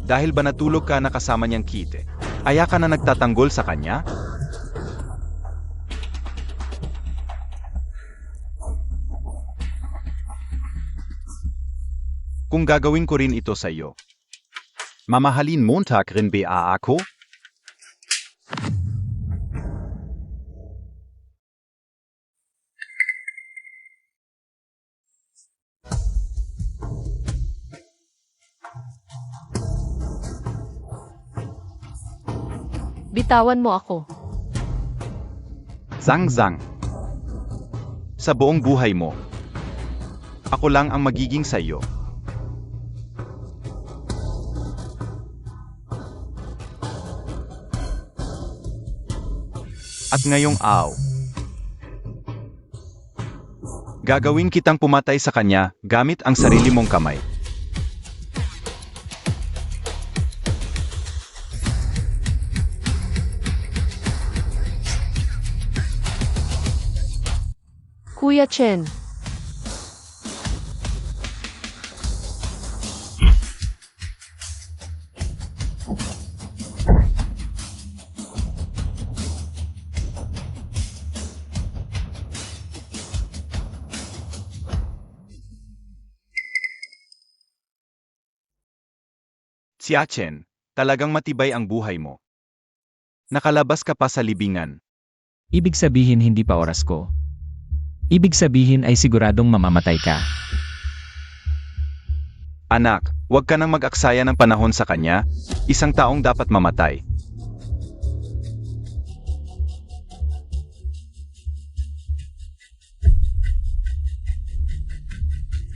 Dahil ba natulog ka na kasama niyang kite? Aya ka na nagtatanggol sa kanya? Kung gagawin ko rin ito sa iyo. Mamahalin Montag rin ba ako? Bitawan mo ako. Zhang Zhang. Sa buong buhay mo, ako lang ang magiging sa iyo. At ngayong gagawin kitang pumatay sa kanya gamit ang sarili mong kamay. Kuya Chen. Xia Chen, talagang matibay ang buhay mo. Nakalabas ka pa sa libingan. Ibig sabihin hindi pa oras ko. Ibig sabihin ay siguradong mamamatay ka. Anak, huwag ka nang mag-aksaya ng panahon sa kanya, isang taong dapat mamatay.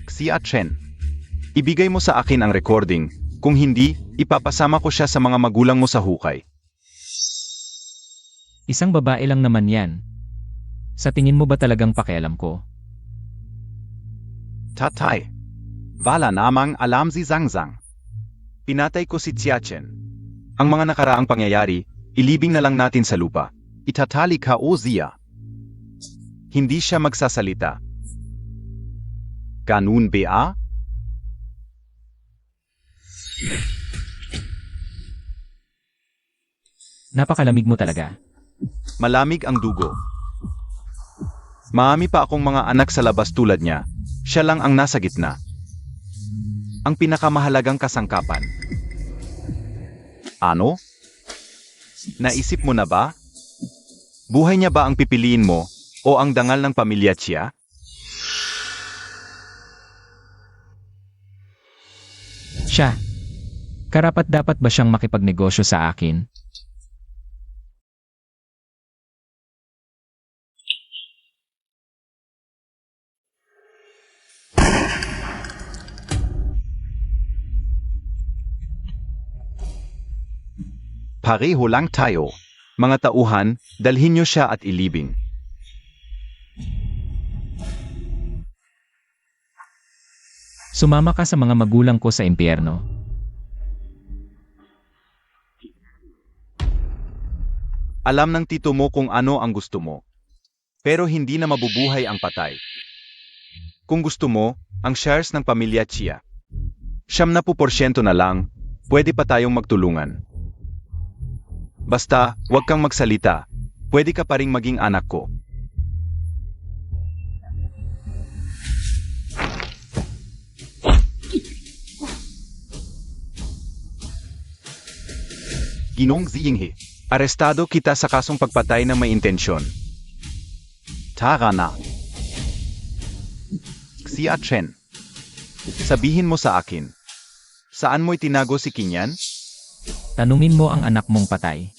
Xia Chen, ibigay mo sa akin ang recording, kung hindi, ipapasama ko siya sa mga magulang mo sa hukay. Isang babae lang naman yan. Sa tingin mo ba talagang pakialam ko? Tatay, wala namang alam si Zhang Zhang. Pinatay ko si Xia Chen. Ang mga nakaraang pangyayari, ilibing na lang natin sa lupa. Itatali ka o Zia. Hindi siya magsasalita. Ganun ba? Napakalamig mo talaga. Malamig ang dugo. Marami pa akong mga anak sa labas tulad niya. Siya lang ang nasa gitna. Ang pinakamahalagang kasangkapan. Ano? Naisip mo na ba? Buhay niya ba ang pipiliin mo o ang dangal ng pamilya Chia? Siya. Karapat-dapat ba siyang makipagnegosyo sa akin? Pareho lang tayo. Mga tauhan, dalhin niyo siya at ilibing. Sumama ka sa mga magulang ko sa impyerno. Alam ng tito mo kung ano ang gusto mo. Pero hindi na mabubuhay ang patay. Kung gusto mo, ang shares ng pamilya Chia. 70% na lang, pwede pa tayong magtulungan. Basta, huwag kang magsalita. Pwede ka pa ring maging anak ko. Ginong Ziyinghe. Arestado kita sa kasong pagpatay ng may intensyon. Tara na. Xia Chen. Sabihin mo sa akin. Saan mo itinago si Kinyan? Tanungin mo ang anak mong patay.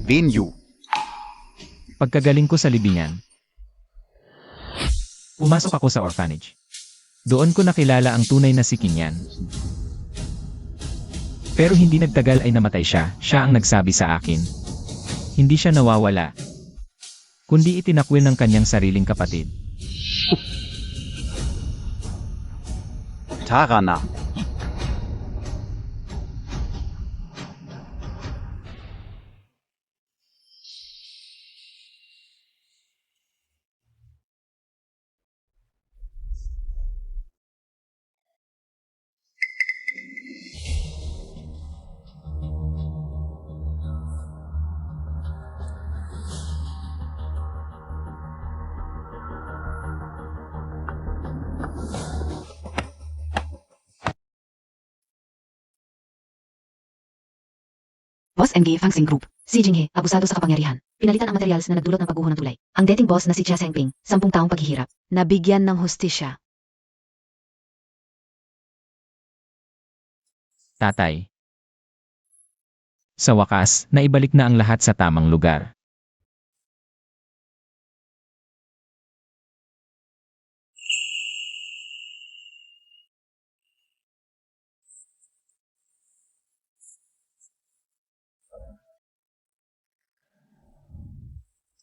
Vin Yu. Pagkagaling ko sa libingan, pumasok ako sa orphanage. Doon ko nakilala ang tunay na si Kinyan. Pero hindi nagtagal ay namatay siya. Siya ang nagsabi sa akin. Hindi siya nawawala, kundi itinakwil ng kanyang sariling kapatid. Tara na. Boss MG Fangsing Group. Si Jinghe, abusado sa kapangyarihan. Pinalitan ang materials na nagdulot ng pagguho ng tulay. Ang dating boss na si Chia Sengping, 10 taong paghihirap. Nabigyan ng hustisya. Tatay. Sa wakas, naibalik na ang lahat sa tamang lugar.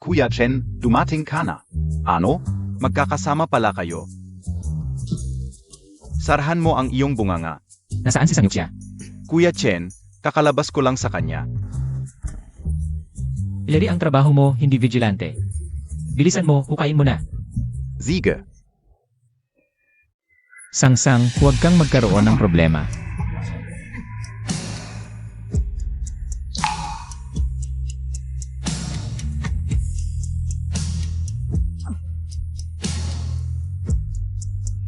Kuya Chen, dumating ka na. Ano? Magkakasama pala kayo. Sarhan mo ang iyong bunganga. Nasaan si Sangyup? Kuya Chen, kakalabas ko lang sa kanya. Ilari ang trabaho mo, hindi vigilante. Bilisan mo, hukain mo na. Sige. Sangsang, huwag kang magkaroon ng problema.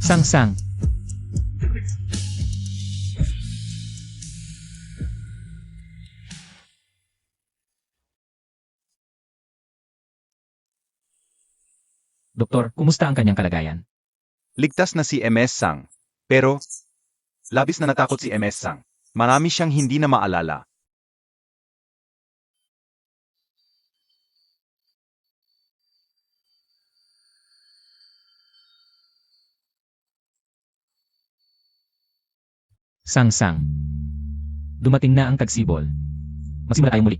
Sangsang. Doktor, kumusta ang kanyang kalagayan? Ligtas na si MS Sang. Pero, labis na natakot si MS Sang. Marami siyang hindi na maalala. Sangsang. Dumating na ang tagsibol. Magsimula tayo muli.